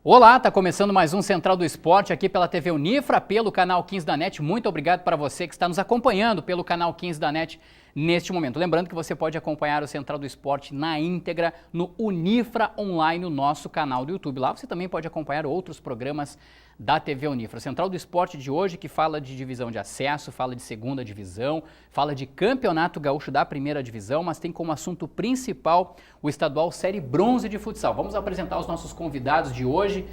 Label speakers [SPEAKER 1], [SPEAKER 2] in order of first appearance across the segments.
[SPEAKER 1] Olá, está começando mais um Central do Esporte aqui pela TV Unifra, pelo canal 15 da NET. Muito obrigado para você que está nos acompanhando pelo canal 15 da NET neste momento. Lembrando que você pode acompanhar o Central do Esporte na íntegra no Unifra Online, o nosso canal do YouTube. Lá você também pode acompanhar outros programas da TV Unifra. O Central do Esporte de hoje, que fala de divisão de acesso, fala de segunda divisão, fala de campeonato gaúcho da primeira divisão, mas tem como assunto principal o estadual Série Bronze de futsal. Vamos apresentar os nossos convidados de hoje,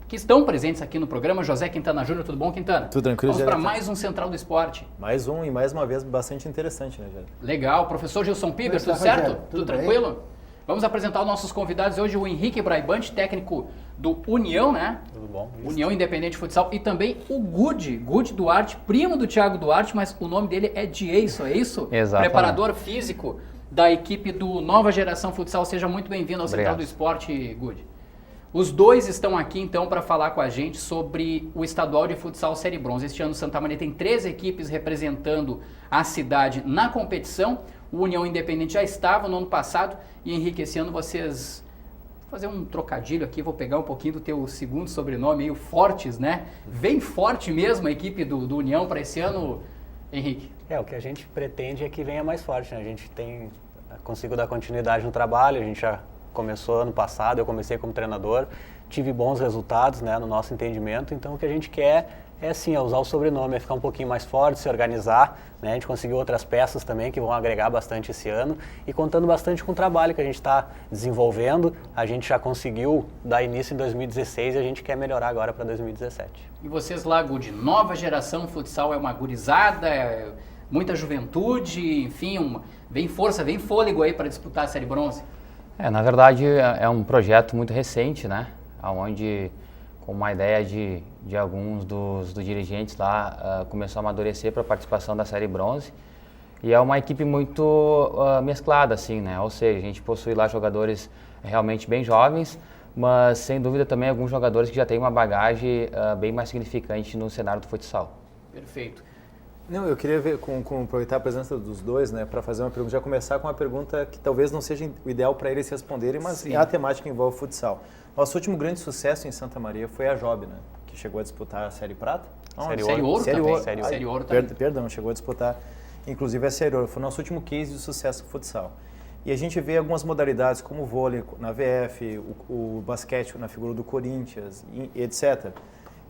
[SPEAKER 1] que estão presentes aqui no programa. José Quintana Júnior, tudo bom, Quintana?
[SPEAKER 2] Tudo tranquilo,
[SPEAKER 1] Vamos para mais um Central do Esporte.
[SPEAKER 2] Mais um e mais uma vez bastante interessante, né, Jair?
[SPEAKER 1] Legal. Professor Gilson Piber, tudo certo? Tudo tranquilo? Vamos apresentar os nossos convidados hoje, o Henrique Braibante, técnico do União, né?
[SPEAKER 2] Tudo bom?
[SPEAKER 1] União Independente Futsal, e também o Gude Duarte, primo do Thiago Duarte, mas o nome dele é Dieyson, é isso?
[SPEAKER 3] Exatamente.
[SPEAKER 1] Preparador físico da equipe do Nova Geração Futsal. Seja muito bem-vindo ao Central do Esporte, Gude. Os dois estão aqui, então, para falar com a gente sobre o estadual de futsal Série Bronze. Este ano, Santa Maria tem 3 equipes representando a cidade na competição. O União Independente já estava no ano passado. E, Henrique, esse ano vocês... Vou fazer um trocadilho aqui, vou pegar um pouquinho do teu segundo sobrenome aí, o Fortes, né? Vem forte mesmo a equipe do União para esse ano, Henrique?
[SPEAKER 3] O que a gente pretende é que venha mais forte, né? A gente conseguiu dar continuidade no trabalho, a gente já começou ano passado, eu comecei como treinador, tive bons resultados, né, no nosso entendimento, então o que a gente quer é sim, usar o sobrenome, é ficar um pouquinho mais forte, se organizar, né, a gente conseguiu outras peças também que vão agregar bastante esse ano e contando bastante com o trabalho que a gente está desenvolvendo, a gente já conseguiu dar início em 2016 e a gente quer melhorar agora para 2017.
[SPEAKER 1] E vocês lá, Gude, Nova Geração Futsal é uma gurizada, muita juventude, enfim, vem força, vem fôlego aí para disputar a Série Bronze?
[SPEAKER 4] Na verdade é um projeto muito recente, né, onde com uma ideia de alguns dos dirigentes lá começou a amadurecer para a participação da Série Bronze e é uma equipe muito mesclada, assim, né, ou seja, a gente possui lá jogadores realmente bem jovens, mas sem dúvida também alguns jogadores que já têm uma bagagem bem mais significante no cenário do futsal.
[SPEAKER 1] Perfeito.
[SPEAKER 2] Não, eu queria ver, aproveitar a presença dos dois, né, para fazer uma pergunta, já começar com uma pergunta que talvez não seja o ideal para eles responderem, mas
[SPEAKER 1] Sim.
[SPEAKER 2] A temática envolve futsal. Nosso último grande sucesso em Santa Maria foi a Job, né, que chegou a disputar a Série Prata.
[SPEAKER 1] Série Ouro também. Série Ouro também.
[SPEAKER 2] Perdão, chegou a disputar, inclusive a Série Ouro. Foi o nosso último case de sucesso no futsal. E a gente vê algumas modalidades, como o vôlei na VF, o basquete na figura do Corinthians, etc.,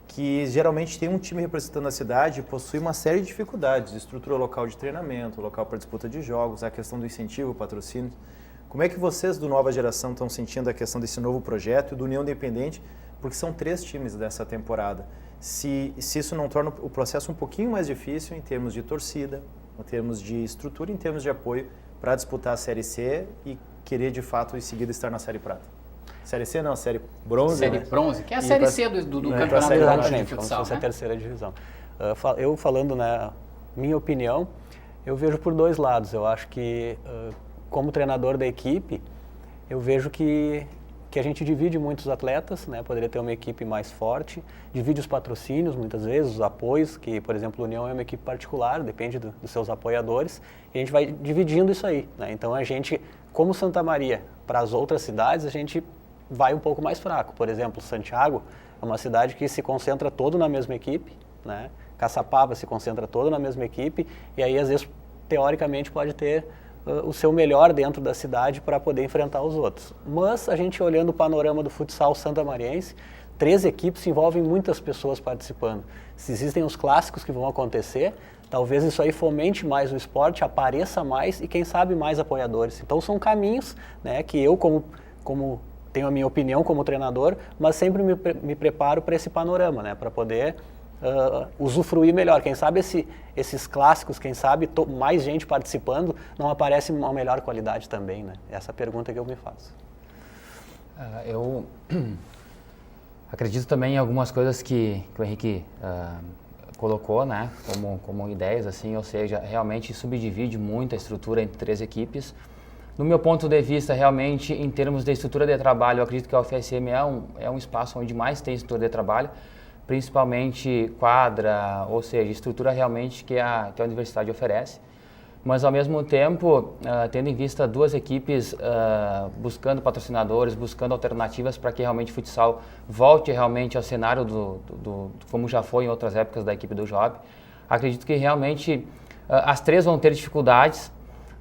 [SPEAKER 2] que geralmente tem um time representando a cidade e possui uma série de dificuldades, estrutura local de treinamento, local para disputa de jogos, a questão do incentivo, patrocínio. Como é que vocês do Nova Geração estão sentindo a questão desse novo projeto e do União Independente, porque são 3 times dessa temporada? Se isso não torna o processo um pouquinho mais difícil em termos de torcida, em termos de estrutura, em termos de apoio para disputar a Série C e querer de fato em seguida estar na Série Prata? Série C não, Série Bronze.
[SPEAKER 1] Série Bronze, que é a Série C do Campeonato Gaúcho de Futsal,
[SPEAKER 3] como se fosse a terceira divisão. Eu falando, né, minha opinião, eu vejo por 2 lados. Eu acho que, como treinador da equipe, eu vejo que a gente divide muitos atletas, né, poderia ter uma equipe mais forte, divide os patrocínios, muitas vezes, os apoios, que, por exemplo, a União é uma equipe particular, depende dos seus apoiadores, e a gente vai dividindo isso aí, né? Então, a gente, como Santa Maria, para as outras cidades, a gente vai um pouco mais fraco. Por exemplo, Santiago é uma cidade que se concentra todo na mesma equipe, né? Caçapava se concentra todo na mesma equipe e aí às vezes teoricamente pode ter o seu melhor dentro da cidade para poder enfrentar os outros. Mas a gente olhando o panorama do futsal santamariense, 3 equipes envolvem muitas pessoas participando. Se existem os clássicos que vão acontecer, talvez isso aí fomente mais o esporte, apareça mais e quem sabe mais apoiadores. Então são caminhos, né, que eu como tenho a minha opinião como treinador, mas sempre me preparo para esse panorama, né, para poder usufruir melhor. Quem sabe esses clássicos, quem sabe mais gente participando, não aparece uma melhor qualidade também, né? Essa é a pergunta que eu me faço.
[SPEAKER 4] Eu acredito também em algumas coisas que o Henrique colocou, né, como ideias, assim, ou seja, realmente subdivide muito a estrutura entre 3 equipes. No meu ponto de vista, realmente, em termos de estrutura de trabalho, eu acredito que a UFSM é um espaço onde mais tem estrutura de trabalho, principalmente quadra, ou seja, estrutura realmente que a universidade oferece. mas ao mesmo tempo, tendo em vista duas equipes buscando patrocinadores, buscando alternativas para que realmente o futsal volte realmente ao cenário como já foi em outras épocas da equipe do Job, acredito que realmente as três vão ter dificuldades,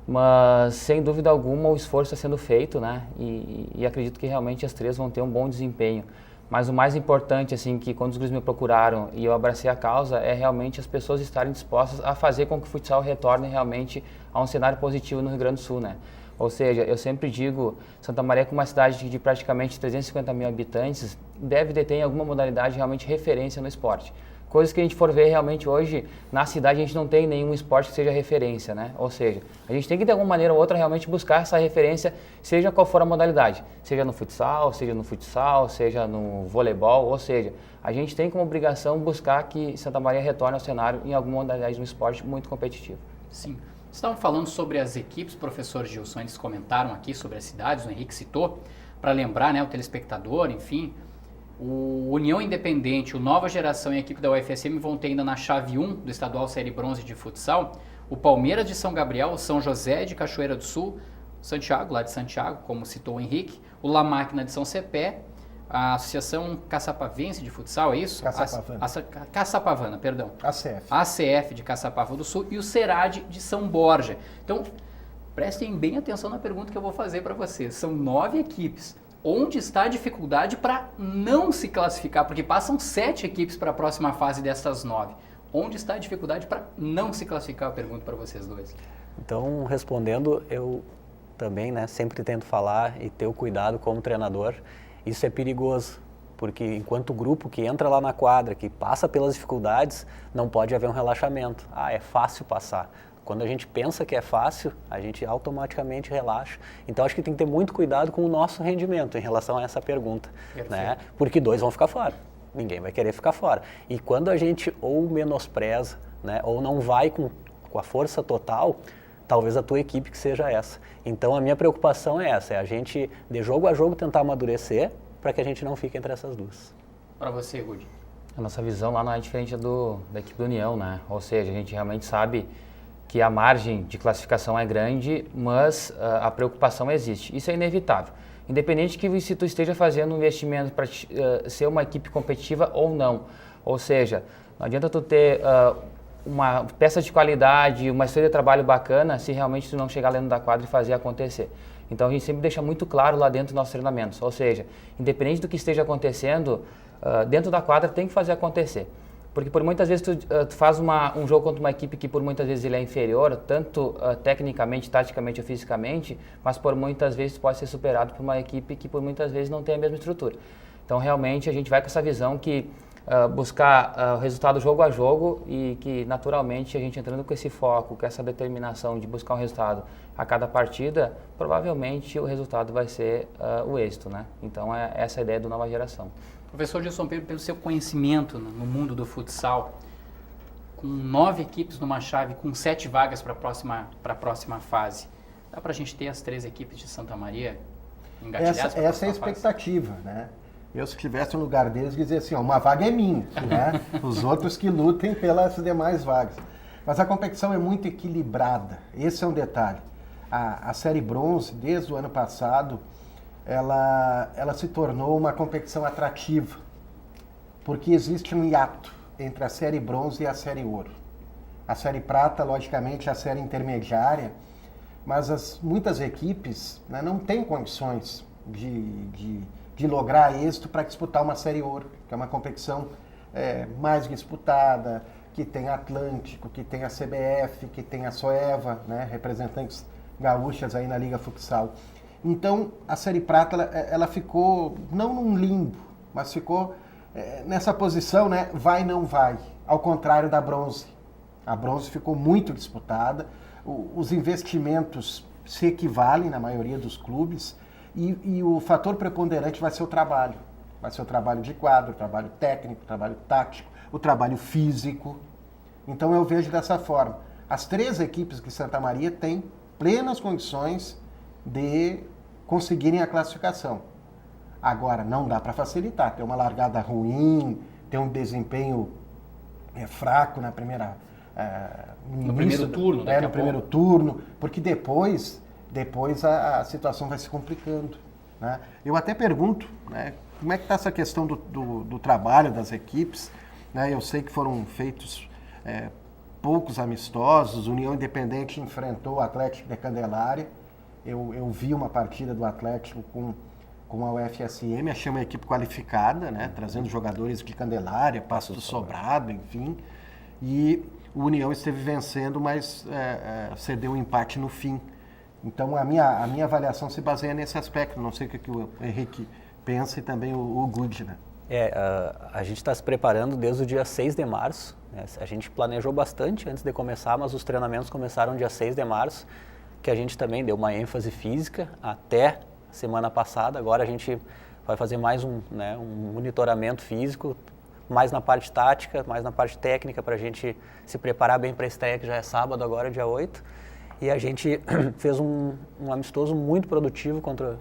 [SPEAKER 4] mas sem dúvida alguma o esforço está sendo feito, né? E acredito que realmente as três vão ter um bom desempenho. Mas o mais importante, assim, que quando os guris me procuraram e eu abracei a causa, é realmente as pessoas estarem dispostas a fazer com que o futsal retorne realmente a um cenário positivo no Rio Grande do Sul, né? Ou seja, eu sempre digo, Santa Maria, como uma cidade de praticamente 350 mil habitantes, deve deter em alguma modalidade realmente referência no esporte. Coisas que a gente for ver realmente hoje, na cidade a gente não tem nenhum esporte que seja referência, né? Ou seja, a gente tem que de alguma maneira ou outra realmente buscar essa referência, seja qual for a modalidade. Seja no futsal, seja no voleibol, ou seja, a gente tem como obrigação buscar que Santa Maria retorne ao cenário em alguma modalidade de um esporte muito competitivo.
[SPEAKER 1] Sim. Vocês estavam falando sobre as equipes, professor Gilson, eles comentaram aqui sobre as cidades, o Henrique citou, para lembrar, né, o telespectador, enfim... O União Independente, o Nova Geração e a equipe da UFSM vão ter ainda na chave 1 do Estadual Série Bronze de Futsal o Palmeiras de São Gabriel, o São José de Cachoeira do Sul, Santiago, lá de Santiago, como citou o Henrique, o La Máquina de São Cepé, a Associação Caçapavense de Futsal, é isso? Caçapavana, perdão. ACF de Caçapava do Sul e o Serad de São Borja. Então, prestem bem atenção na pergunta que eu vou fazer para vocês. São 9 equipes. Onde está a dificuldade para não se classificar? Porque passam 7 equipes para a próxima fase dessas 9. Onde está a dificuldade para não se classificar? Eu pergunto para vocês dois.
[SPEAKER 3] Então, respondendo, eu também, né, sempre tento falar e ter o cuidado como treinador. Isso é perigoso, porque enquanto grupo que entra lá na quadra, que passa pelas dificuldades, não pode haver um relaxamento. É fácil passar. Quando a gente pensa que é fácil, a gente automaticamente relaxa. Então, acho que tem que ter muito cuidado com o nosso rendimento em relação a essa pergunta, né? Porque 2 vão ficar fora. Ninguém vai querer ficar fora. E quando a gente ou menospreza, né, ou não vai com a força total, talvez a tua equipe que seja essa. Então, a minha preocupação é essa, é a gente, de jogo a jogo, tentar amadurecer para que a gente não fique entre essas duas.
[SPEAKER 1] Para você, Rudi?
[SPEAKER 4] A nossa visão lá não é diferente da equipe do União, né? Ou seja, a gente realmente sabe que a margem de classificação é grande, mas a preocupação existe. Isso é inevitável. Independente que se tu esteja fazendo um investimento para ser uma equipe competitiva ou não. Ou seja, não adianta tu ter uma peça de qualidade, uma história de trabalho bacana, se realmente tu não chegar lá dentro da quadra e fazer acontecer. Então a gente sempre deixa muito claro lá dentro dos nossos treinamentos. Ou seja, independente do que esteja acontecendo, dentro da quadra tem que fazer acontecer. Porque por muitas vezes tu faz um jogo contra uma equipe que por muitas vezes ele é inferior, tanto tecnicamente, taticamente ou fisicamente, mas por muitas vezes tu pode ser superado por uma equipe que por muitas vezes não tem a mesma estrutura. Então realmente a gente vai com essa visão que buscar o resultado jogo a jogo e que naturalmente a gente entrando com esse foco, com essa determinação de buscar um resultado a cada partida, provavelmente o resultado vai ser o êxito, né? Então é essa a ideia do Nova Geração.
[SPEAKER 1] Professor Gilson, pelo seu conhecimento no mundo do futsal, com 9 equipes numa chave, com 7 vagas para a próxima fase, dá para a gente ter as 3 equipes de Santa Maria engatilhadas?
[SPEAKER 5] Essa é a expectativa, né? Eu, se estivesse no lugar deles, dizer assim, uma vaga é minha, né? Os outros que lutem pelas demais vagas. Mas a competição é muito equilibrada, esse é um detalhe. A Série Bronze, desde o ano passado, ela se tornou uma competição atrativa, porque existe um hiato entre a Série Bronze e a Série Ouro. A Série Prata, logicamente, é a série intermediária, mas muitas equipes, né, não têm condições de lograr êxito para disputar uma Série Ouro, que é uma competição mais disputada, que tem Atlântico, que tem a CBF, que tem a Soeva, né, representantes gaúchas aí na Liga Futsal. Então, a Série Prata, ela ficou, não num limbo, mas ficou nessa posição, né, vai, não vai, ao contrário da Bronze. A Bronze ficou muito disputada, os investimentos se equivalem na maioria dos clubes e o fator preponderante vai ser o trabalho. Vai ser o trabalho de quadro, o trabalho técnico, o trabalho tático, o trabalho físico. Então, eu vejo dessa forma. As 3 equipes de Santa Maria têm plenas condições de conseguirem a classificação. Agora, não dá para facilitar. Tem uma largada ruim, tem um desempenho fraco na
[SPEAKER 1] no primeiro turno, daqui a
[SPEAKER 5] no
[SPEAKER 1] pouco.
[SPEAKER 5] primeiro turno, porque depois a situação vai se complicando, né? Eu até pergunto, né, como é que está essa questão do trabalho das equipes, né? Eu sei que foram feitos poucos amistosos, União Independente enfrentou o Atlético de Candelária, eu vi uma partida do Atlético com a UFSM, achei uma equipe qualificada, né, trazendo jogadores de Candelária, Passo do Sobrado, enfim, e o União esteve vencendo, mas cedeu um empate no fim. Então a minha avaliação se baseia nesse aspecto, não sei o que o Henrique pensa e também o Good, né?
[SPEAKER 3] A gente está se preparando desde o dia 6 de março, né? A gente planejou bastante antes de começar, mas os treinamentos começaram dia 6 de março, que a gente também deu uma ênfase física até semana passada. Agora a gente vai fazer mais um monitoramento físico, mais na parte tática, mais na parte técnica, para a gente se preparar bem para a estreia, que já é sábado agora, dia 8. E a gente fez um amistoso muito produtivo contra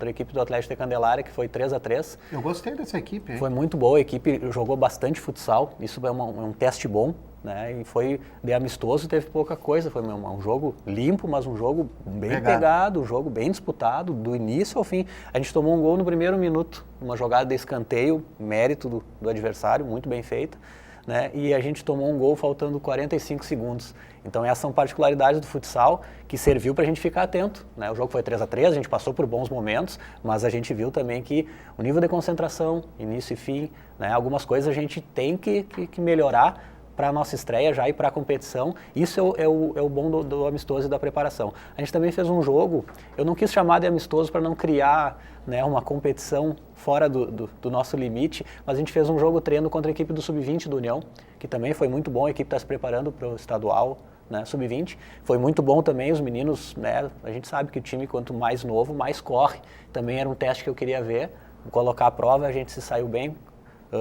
[SPEAKER 3] a equipe do Atlético de Candelária, que foi 3-3.
[SPEAKER 5] Eu gostei dessa equipe, hein?
[SPEAKER 3] Foi muito boa, a equipe jogou bastante futsal, isso é um teste bom, né? E foi de amistoso, teve pouca coisa, foi um jogo limpo, mas um jogo bem pegado, um jogo bem disputado, do início ao fim. A gente tomou um gol no primeiro minuto, uma jogada de escanteio, mérito do adversário, muito bem feita, né? E a gente tomou um gol faltando 45 segundos. Então essas são particularidades do futsal que serviu para a gente ficar atento, né? O jogo foi 3-3, a gente passou por bons momentos, mas a gente viu também que o nível de concentração, início e fim, né? Algumas coisas a gente tem que melhorar para a nossa estreia já e para a competição. Isso é o bom do amistoso e da preparação. A gente também fez um jogo, eu não quis chamar de amistoso para não criar, né, uma competição fora do nosso limite, mas a gente fez um jogo treino contra a equipe do Sub-20 do União, que também foi muito bom, a equipe está se preparando para o estadual, né, Sub-20. Foi muito bom também, os meninos, né, a gente sabe que o time, quanto mais novo, mais corre. Também era um teste que eu queria ver, colocar à prova, a gente se saiu bem,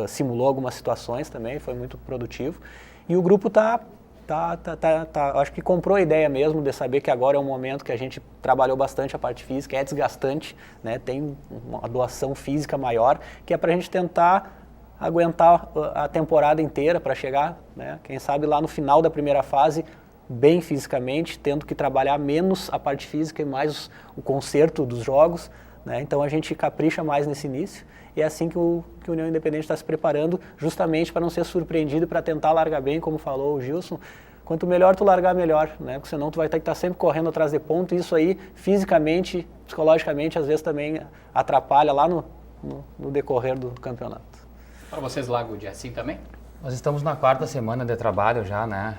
[SPEAKER 3] simulou algumas situações também, foi muito produtivo. E o grupo acho que comprou a ideia mesmo de saber que agora é um momento que a gente trabalhou bastante a parte física, é desgastante, né, tem uma doação física maior, que é para a gente tentar aguentar a temporada inteira para chegar, né, quem sabe lá no final da primeira fase, bem fisicamente, tendo que trabalhar menos a parte física e mais o conserto dos jogos, né? Então a gente capricha mais nesse início e é assim que o União Independente está se preparando, justamente para não ser surpreendido, para tentar largar bem, como falou o Gilson. Quanto melhor tu largar, melhor, né? Porque senão tu vai ter que estar sempre correndo atrás de ponto e isso aí, fisicamente, psicologicamente, às vezes também atrapalha lá no decorrer do campeonato.
[SPEAKER 1] Para vocês lá, Good, é assim também?
[SPEAKER 4] Nós estamos na 4ª semana de trabalho já, né?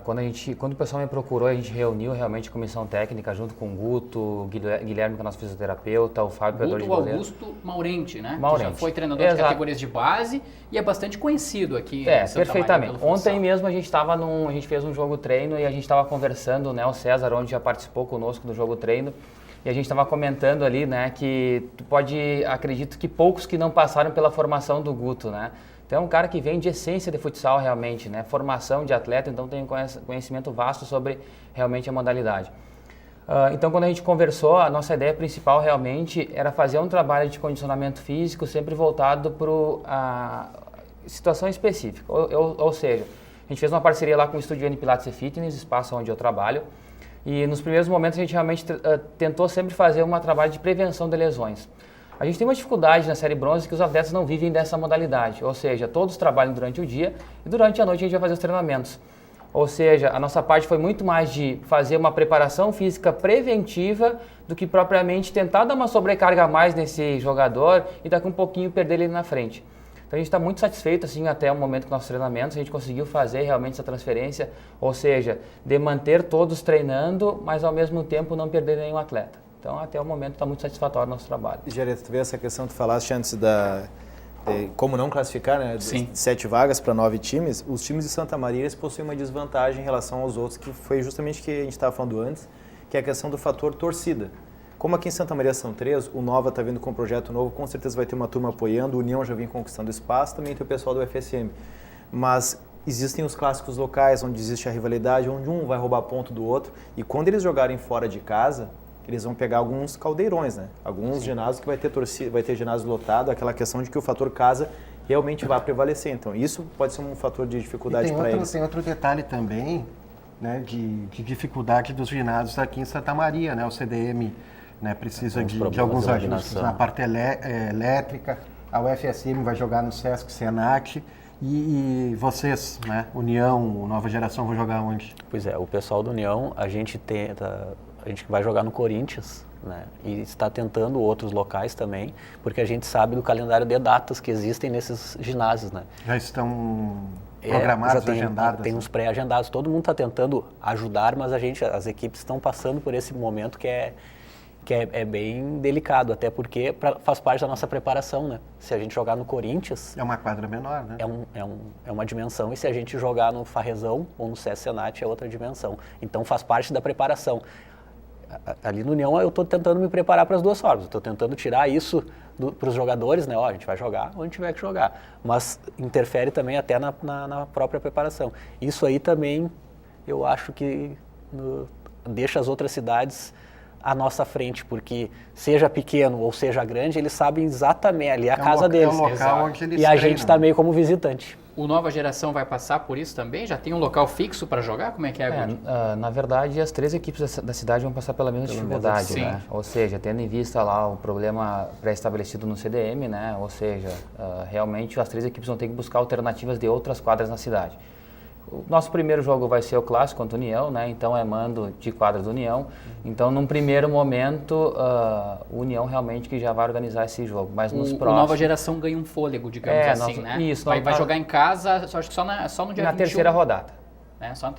[SPEAKER 4] Quando o pessoal me procurou, a gente reuniu realmente a comissão técnica junto com o Guto, o Guilherme, que é nosso fisioterapeuta, o Fábio,
[SPEAKER 1] Guto,
[SPEAKER 4] de goleiro.
[SPEAKER 1] Augusto Maurente, né?
[SPEAKER 4] Maurente.
[SPEAKER 1] Que já foi treinador de categorias de base e é bastante conhecido aqui em Santa
[SPEAKER 4] perfeitamente.
[SPEAKER 1] Maria, pelo futsal.
[SPEAKER 4] Ontem mesmo a gente fez um jogo treino e a gente estava conversando, né? O César, onde já participou conosco do jogo treino, e a gente estava comentando ali, né, que acredito que poucos que não passaram pela formação do Guto, né? Então é um cara que vem de essência de futsal realmente, né? Formação de atleta, então tem um conhecimento vasto sobre realmente a modalidade. Então quando a gente conversou, a nossa ideia principal realmente era fazer um trabalho de condicionamento físico sempre voltado para a situação específica. Ou seja, a gente fez uma parceria lá com o Estudiante Pilates e Fitness, espaço onde eu trabalho, e nos primeiros momentos a gente realmente tentou sempre fazer um trabalho de prevenção de lesões. A gente tem uma dificuldade na série bronze que os atletas não vivem dessa modalidade, ou seja, todos trabalham durante o dia e durante a noite a gente vai fazer os treinamentos. Ou seja, a nossa parte foi muito mais de fazer uma preparação física preventiva do que propriamente tentar dar uma sobrecarga a mais nesse jogador e daqui um pouquinho perder ele na frente. Então a gente está muito satisfeito assim, até o momento com nossos treinamentos, a gente conseguiu fazer realmente essa transferência, ou seja, de manter todos treinando, mas ao mesmo tempo não perder nenhum atleta. Então, até o momento, está muito satisfatório o nosso trabalho.
[SPEAKER 2] Gerê, tu vê essa questão que tu falaste antes de como não classificar, né?
[SPEAKER 1] Sim.
[SPEAKER 2] 7 vagas para 9 times. Os times de Santa Maria eles possuem uma desvantagem em relação aos outros, que foi justamente o que a gente estava falando antes, que é a questão do fator torcida. Como aqui em Santa Maria são 3, o Nova está vindo com um projeto novo, com certeza vai ter uma turma apoiando, o União já vem conquistando espaço, também tem o pessoal do FSM. Mas existem os clássicos locais, onde existe a rivalidade, onde um vai roubar ponto do outro, e quando eles jogarem fora de casa, eles vão pegar alguns caldeirões, né? Alguns ginásios que vai ter torcida, vai ter ginásio lotado, aquela questão de que o fator casa realmente vai prevalecer. Então, isso pode ser um fator de dificuldade para eles.
[SPEAKER 5] Tem outro detalhe também, né, de dificuldade dos ginásios aqui em Santa Maria, né? O CDM, né, precisa de alguns ajustes na parte elétrica, a UFSM vai jogar no Sesc Senat, e vocês, né, União, Nova Geração, vão jogar onde?
[SPEAKER 3] Pois é, o pessoal do União, a gente vai jogar no Corinthians, né, e está tentando outros locais também, porque a gente sabe do calendário de datas que existem nesses ginásios, né.
[SPEAKER 5] Já estão programados, agendados?
[SPEAKER 3] Tem uns pré-agendados, todo mundo está tentando ajudar, mas as equipes estão passando por esse momento que é bem delicado, até porque faz parte da nossa preparação, né? Se a gente jogar no Corinthians...
[SPEAKER 5] É uma quadra menor, né?
[SPEAKER 3] É uma dimensão, e se a gente jogar no Farrezão ou no Sesc Senat é outra dimensão. Então faz parte da preparação. Ali no União eu estou tentando me preparar para as duas formas, estou tentando tirar isso para os jogadores, né? Ó, a gente vai jogar onde tiver que jogar, mas interfere também até na própria preparação. Isso aí também eu acho que deixa as outras cidades à nossa frente, porque seja pequeno ou seja grande, eles sabem exatamente, ali é a casa deles.
[SPEAKER 5] É o local onde eles
[SPEAKER 3] e a gente está meio como visitante.
[SPEAKER 1] O Nova Geração vai passar por isso também? Já tem um local fixo para jogar? Como é que é, Gude?
[SPEAKER 4] Na verdade, as 3 equipes da cidade vão passar pela mesma dificuldade, né? Ou seja, tendo em vista lá o problema pré-estabelecido no CDM, né? Ou seja, realmente as 3 equipes vão ter que buscar alternativas de outras quadras na cidade. O nosso primeiro jogo vai ser o clássico contra a União, né? Então é mando de quadra do União. Então, num primeiro momento, o União realmente que já vai organizar esse jogo. Mas nos próximos...
[SPEAKER 1] O Nova Geração ganha um fôlego, digamos assim, né?
[SPEAKER 4] Isso.
[SPEAKER 1] Vai jogar em casa, acho que só no dia 21.
[SPEAKER 4] Na terceira rodada.
[SPEAKER 1] Só no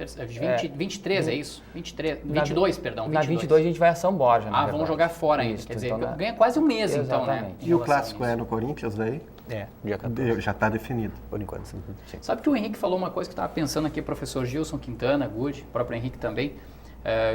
[SPEAKER 1] 23, é isso? 22, perdão.
[SPEAKER 4] Na 22 a gente vai a São Borja, na
[SPEAKER 1] vamos jogar fora ainda. Quer dizer, ganha quase um mês, então, né?
[SPEAKER 5] E o clássico é no Corinthians daí?
[SPEAKER 3] Dia 14.
[SPEAKER 5] Já está definido.
[SPEAKER 3] Por enquanto, sim.
[SPEAKER 1] Sabe que o Henrique falou uma coisa que eu estava pensando aqui, professor Gilson Quintana, Gude, o próprio Henrique também,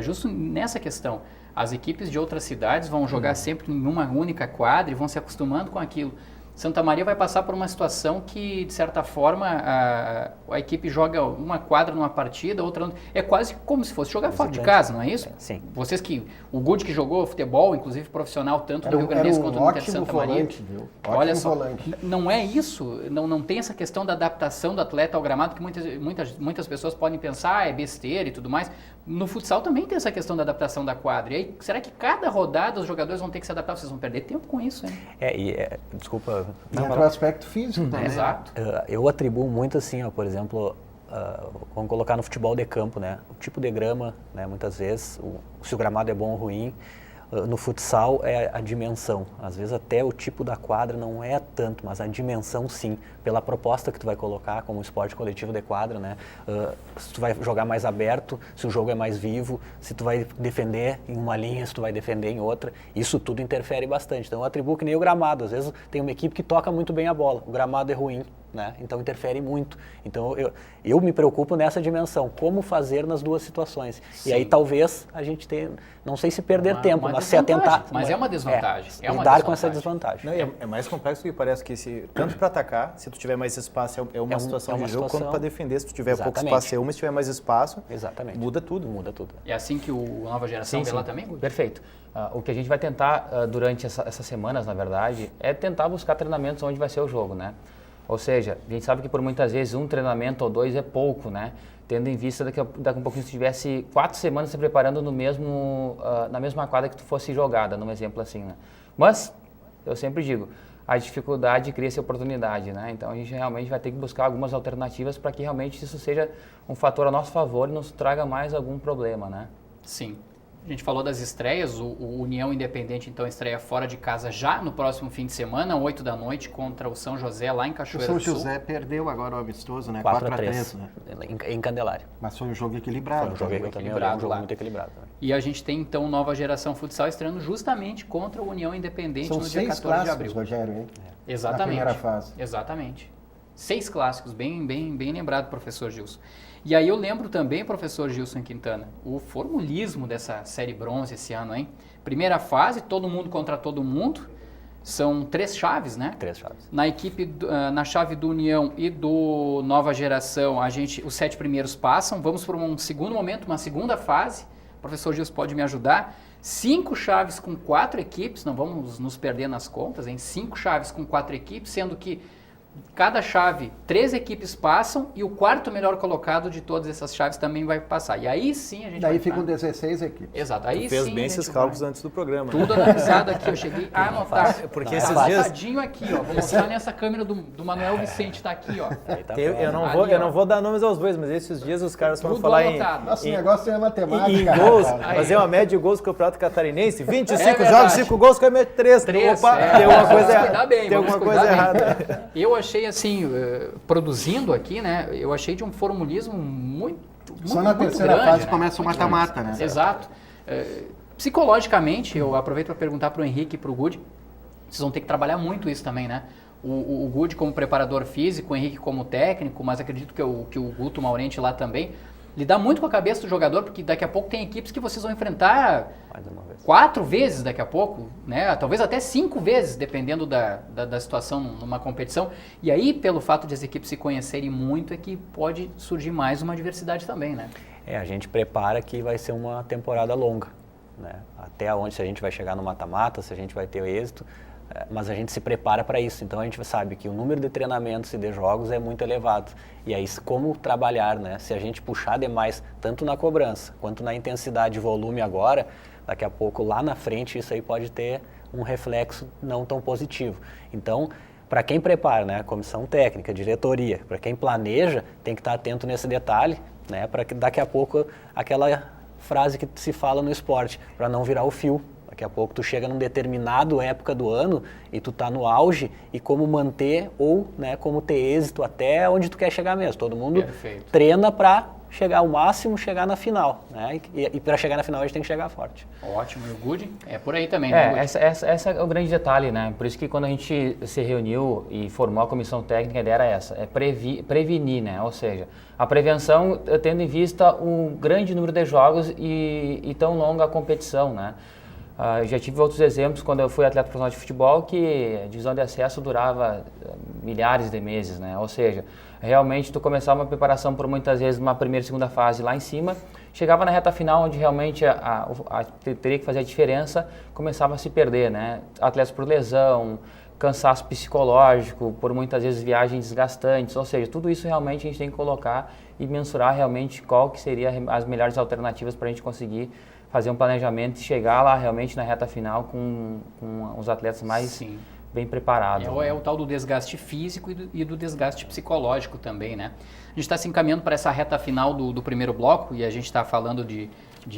[SPEAKER 1] justo nessa questão. As equipes de outras cidades vão jogar sempre em uma única quadra e vão se acostumando com aquilo. Santa Maria vai passar por uma situação que, de certa forma, a equipe joga uma quadra numa partida, outra... É quase como se fosse jogar fora de casa, não é isso?
[SPEAKER 3] Sim.
[SPEAKER 1] Vocês o Gude que jogou futebol, inclusive profissional, tanto no Rio Grandense quanto no Inter Santa Maria.
[SPEAKER 5] Viu?
[SPEAKER 1] Olha só, não é isso, não tem essa questão da adaptação do atleta ao gramado, que muitas pessoas podem pensar, é besteira e tudo mais. No futsal também tem essa questão da adaptação da quadra. E aí, será que cada rodada os jogadores vão ter que se adaptar? Vocês vão perder tempo com isso, hein?
[SPEAKER 3] Desculpa.
[SPEAKER 5] Entra o aspecto físico também.
[SPEAKER 1] Exato.
[SPEAKER 3] Eu atribuo muito assim, por exemplo, vamos colocar no futebol de campo, né? O tipo de grama, né? Muitas vezes, se o gramado é bom ou ruim. No futsal é a dimensão. Às vezes até o tipo da quadra não é tanto, mas a dimensão sim, pela proposta que tu vai colocar como esporte coletivo de quadra, né? Se tu vai jogar mais aberto, se o jogo é mais vivo, se tu vai defender em uma linha, se tu vai defender em outra, isso tudo interfere bastante. Então eu atribuo que nem o gramado. Às vezes tem uma equipe que toca muito bem a bola, o gramado é ruim, né? Então interfere muito. Então eu me preocupo nessa dimensão, como fazer nas duas situações. Sim. E aí talvez a gente tenha, não sei se perder tempo, mas se atentar.
[SPEAKER 1] Mas é uma desvantagem.
[SPEAKER 3] Lidar com essa desvantagem.
[SPEAKER 2] Não, é mais complexo do que parece, que tanto para atacar, se tu tiver mais espaço é uma situação de jogo, quanto para defender, se tu tiver pouco espaço é uma, se tiver mais espaço, muda tudo.
[SPEAKER 1] É assim que o Nova Geração vê lá também, Gude?
[SPEAKER 4] Perfeito. O que a gente vai tentar durante essas semanas, na verdade, é tentar buscar treinamentos onde vai ser o jogo, né? Ou seja, a gente sabe que por muitas vezes um treinamento ou 2 é pouco, né? Tendo em vista daqui a pouquinho se tu tivesse 4 semanas se preparando na mesma quadra que tu fosse jogada, num exemplo assim, né? Mas, eu sempre digo, a dificuldade cria essa oportunidade, né? Então a gente realmente vai ter que buscar algumas alternativas para que realmente isso seja um fator a nosso favor e nos traga mais algum problema, né?
[SPEAKER 1] Sim. A gente falou das estreias, o União Independente então estreia fora de casa já no próximo fim de semana, 8 da noite, contra o São José lá em Cachoeira do Sul.
[SPEAKER 5] O São José perdeu agora o amistoso, né?
[SPEAKER 3] 4-3,
[SPEAKER 5] né?
[SPEAKER 3] Em Candelária.
[SPEAKER 5] Mas foi um jogo equilibrado.
[SPEAKER 3] Foi um jogo muito equilibrado também.
[SPEAKER 1] E a gente tem então Nova Geração Futsal estreando justamente contra o União Independente no dia 14 de abril.
[SPEAKER 5] Rogério, hein?
[SPEAKER 1] Exatamente.
[SPEAKER 5] Na primeira fase.
[SPEAKER 1] Exatamente. 6 clássicos, bem lembrado, professor Gilson. E aí eu lembro também, professor Gilson Quintana, o formulismo dessa série bronze esse ano, hein? Primeira fase, todo mundo contra todo mundo. São 3 chaves, né?
[SPEAKER 3] 3 chaves.
[SPEAKER 1] Na chave do União e do Nova Geração, os 7 primeiros passam. Vamos para um segundo momento, uma segunda fase. O professor Gilson pode me ajudar. 5 chaves com 4 equipes, não vamos nos perder nas contas, hein? 5 chaves com 4 equipes, sendo que cada chave, 3 equipes passam e o quarto melhor colocado de todas essas chaves também vai passar. E aí sim a gente
[SPEAKER 5] Daí
[SPEAKER 1] vai
[SPEAKER 5] ficam 16 equipes.
[SPEAKER 1] Exato. Aí
[SPEAKER 2] Fez
[SPEAKER 1] sim
[SPEAKER 2] bem
[SPEAKER 1] a
[SPEAKER 2] esses
[SPEAKER 1] gente
[SPEAKER 2] cálculos
[SPEAKER 1] vai.
[SPEAKER 2] antes do programa.
[SPEAKER 1] Tudo analisado aqui, eu cheguei a anotar.
[SPEAKER 2] Porque
[SPEAKER 1] Tá
[SPEAKER 2] esses dias...
[SPEAKER 1] passadinho aqui, ó. Vou mostrar nessa câmera do Manuel Vicente, tá aqui, ó.
[SPEAKER 3] Aí tá
[SPEAKER 2] Eu não
[SPEAKER 1] Ali,
[SPEAKER 2] vou, eu
[SPEAKER 1] ó.
[SPEAKER 2] não vou dar nomes aos bois, mas esses dias os caras foram
[SPEAKER 1] Tudo
[SPEAKER 2] falar em,
[SPEAKER 1] anotado.
[SPEAKER 5] Nosso
[SPEAKER 2] em,
[SPEAKER 5] negócio é matemática.
[SPEAKER 2] em gols,
[SPEAKER 5] rapaz.
[SPEAKER 2] fazer uma média de gols do Campeonato Catarinense, 25
[SPEAKER 1] É verdade.
[SPEAKER 2] jogos, 5 gols, vai meter 3. Opa, tem alguma coisa
[SPEAKER 1] vamos
[SPEAKER 2] errada.
[SPEAKER 1] cuidar bem,
[SPEAKER 2] Tem
[SPEAKER 1] vamos
[SPEAKER 2] alguma
[SPEAKER 1] cuidar
[SPEAKER 2] coisa
[SPEAKER 1] bem.
[SPEAKER 2] errada.
[SPEAKER 1] Eu achei assim, produzindo aqui, né? Eu achei de um formulismo muito
[SPEAKER 5] Só na
[SPEAKER 1] muito
[SPEAKER 5] terceira
[SPEAKER 1] grande,
[SPEAKER 5] fase
[SPEAKER 1] né?
[SPEAKER 5] começa o
[SPEAKER 1] Muito
[SPEAKER 5] mata-mata,
[SPEAKER 1] grande.
[SPEAKER 5] né?
[SPEAKER 1] Exato. Psicologicamente, eu aproveito para perguntar para o Henrique e para o Good, vocês vão ter que trabalhar muito isso também, né? O Good como preparador físico, o Henrique como técnico, mas acredito que o Guto Maurenti lá também, lidar muito com a cabeça do jogador, porque daqui a pouco tem equipes que vocês vão enfrentar
[SPEAKER 3] Mais uma vez.
[SPEAKER 1] 4 vezes daqui a pouco, né? Talvez até 5 vezes, dependendo da situação numa competição. E aí, pelo fato de as equipes se conhecerem muito, é que pode surgir mais uma diversidade também, né?
[SPEAKER 3] A gente prepara que vai ser uma temporada longa, né? Até onde, se a gente vai chegar no mata-mata, se a gente vai ter êxito, mas a gente se prepara para isso. Então a gente sabe que o número de treinamentos e de jogos é muito elevado. E aí como trabalhar, né? Se a gente puxar demais, tanto na cobrança quanto na intensidade e volume agora, daqui a pouco lá na frente isso aí pode ter um reflexo não tão positivo. Então, para quem prepara, né, comissão técnica, diretoria, para quem planeja, tem que estar atento nesse detalhe, né, para que daqui a pouco aquela frase que se fala no esporte, para não virar o fio. Daqui a pouco tu chega num determinado época do ano e tu tá no auge e como manter ou, né, como ter êxito até onde tu quer chegar mesmo. Todo mundo
[SPEAKER 1] Perfeito.
[SPEAKER 3] treina para chegar ao máximo, chegar na final, né? E para chegar na final a gente tem que chegar forte.
[SPEAKER 1] Ótimo. E o Good é por aí também, né? Good?
[SPEAKER 4] Essa é o grande detalhe, né? Por isso que quando a gente se reuniu e formou a comissão técnica, a ideia era essa, é prevenir, né? Ou seja, a prevenção tendo em vista o grande número de jogos e tão longa a competição, né? Já tive outros exemplos quando eu fui atleta profissional de futebol que a divisão de acesso durava milhares de meses, né? Ou seja, realmente tu começava uma preparação por muitas vezes uma primeira e segunda fase lá em cima, chegava na reta final onde realmente teria que fazer a diferença, começava a se perder, né? Atletas por lesão, cansaço psicológico, por muitas vezes viagens desgastantes, ou seja, tudo isso realmente a gente tem que colocar e mensurar realmente qual que seria as melhores alternativas para a gente conseguir fazer um planejamento e chegar lá realmente na reta final com os atletas mais
[SPEAKER 1] Sim.
[SPEAKER 4] bem preparados.
[SPEAKER 1] É o tal do desgaste físico e do desgaste psicológico também, né? A gente está se encaminhando para essa reta final do primeiro bloco e a gente está falando de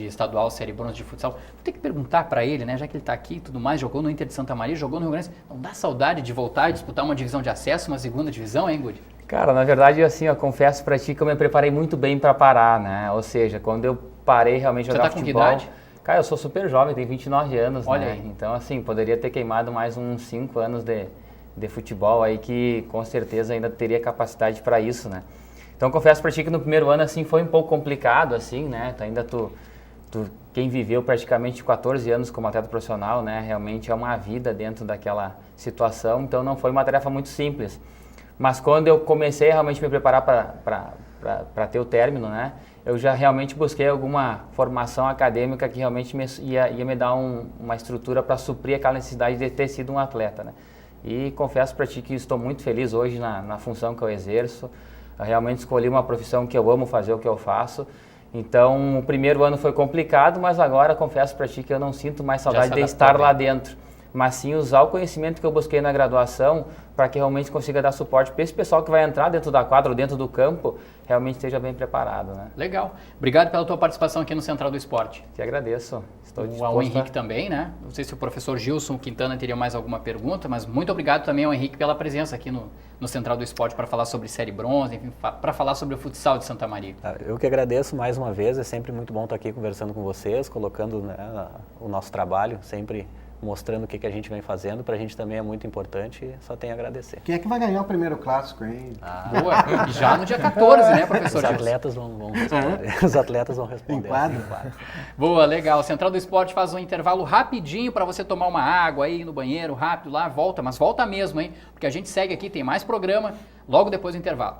[SPEAKER 1] estadual, série bronze de futsal. Vou ter que perguntar para ele, né? Já que ele está aqui e tudo mais, jogou no Inter de Santa Maria, jogou no Rio Grande. Não dá saudade de voltar e disputar uma divisão de acesso, uma segunda divisão, hein, Good?
[SPEAKER 4] Cara, na verdade, assim, eu confesso para ti que eu me preparei muito bem para parar, né? Ou seja, quando eu parei realmente de
[SPEAKER 1] Você
[SPEAKER 4] jogar
[SPEAKER 1] tá com que
[SPEAKER 4] futebol...
[SPEAKER 1] idade?
[SPEAKER 4] Cara, eu sou super jovem, tenho 29 anos,
[SPEAKER 1] Olha
[SPEAKER 4] né?
[SPEAKER 1] aí.
[SPEAKER 4] Então, assim, poderia ter queimado mais uns 5 anos de futebol aí que com certeza ainda teria capacidade para isso, né? Então, confesso para ti que no primeiro ano, assim, foi um pouco complicado, assim, né? Ainda quem viveu praticamente 14 anos como atleta profissional, né? Realmente é uma vida dentro daquela situação, então não foi uma tarefa muito simples. Mas quando eu comecei a realmente me preparar para ter o término, né? Eu já realmente busquei alguma formação acadêmica que realmente ia me dar uma estrutura para suprir aquela necessidade de ter sido um atleta, né? E confesso para ti que estou muito feliz hoje na função que eu exerço. Eu realmente escolhi uma profissão que eu amo fazer o que eu faço. Então, o primeiro ano foi complicado, mas agora confesso para ti que eu não sinto mais saudade de estar lá dentro, mas sim usar o conhecimento que eu busquei na graduação para que realmente consiga dar suporte para esse pessoal que vai entrar dentro da quadra ou dentro do campo, realmente esteja bem preparado, né?
[SPEAKER 1] Legal. Obrigado pela tua participação aqui no Central do Esporte.
[SPEAKER 4] Te agradeço. Estou disposto
[SPEAKER 1] O Henrique também, né? Não sei se o professor Gilson Quintana teria mais alguma pergunta, mas muito obrigado também ao Henrique pela presença aqui no Central do Esporte para falar sobre série bronze, enfim, para falar sobre o futsal de Santa Maria.
[SPEAKER 3] Eu que agradeço mais uma vez, é sempre muito bom estar aqui conversando com vocês, colocando, né, o nosso trabalho, sempre mostrando o que a gente vem fazendo, para a gente também é muito importante e só tenho a agradecer.
[SPEAKER 5] Quem é que vai ganhar o primeiro clássico, hein?
[SPEAKER 1] Boa. E já no dia 14, né, professor
[SPEAKER 3] Os
[SPEAKER 1] Gilson?
[SPEAKER 3] atletas vão responder. Os atletas vão responder.
[SPEAKER 5] Enquadro?
[SPEAKER 1] Boa, legal. O Central do Esporte faz um intervalo rapidinho para você tomar uma água aí no banheiro, rápido lá, volta, mas volta mesmo, hein? Porque a gente segue aqui, tem mais programa logo depois do intervalo.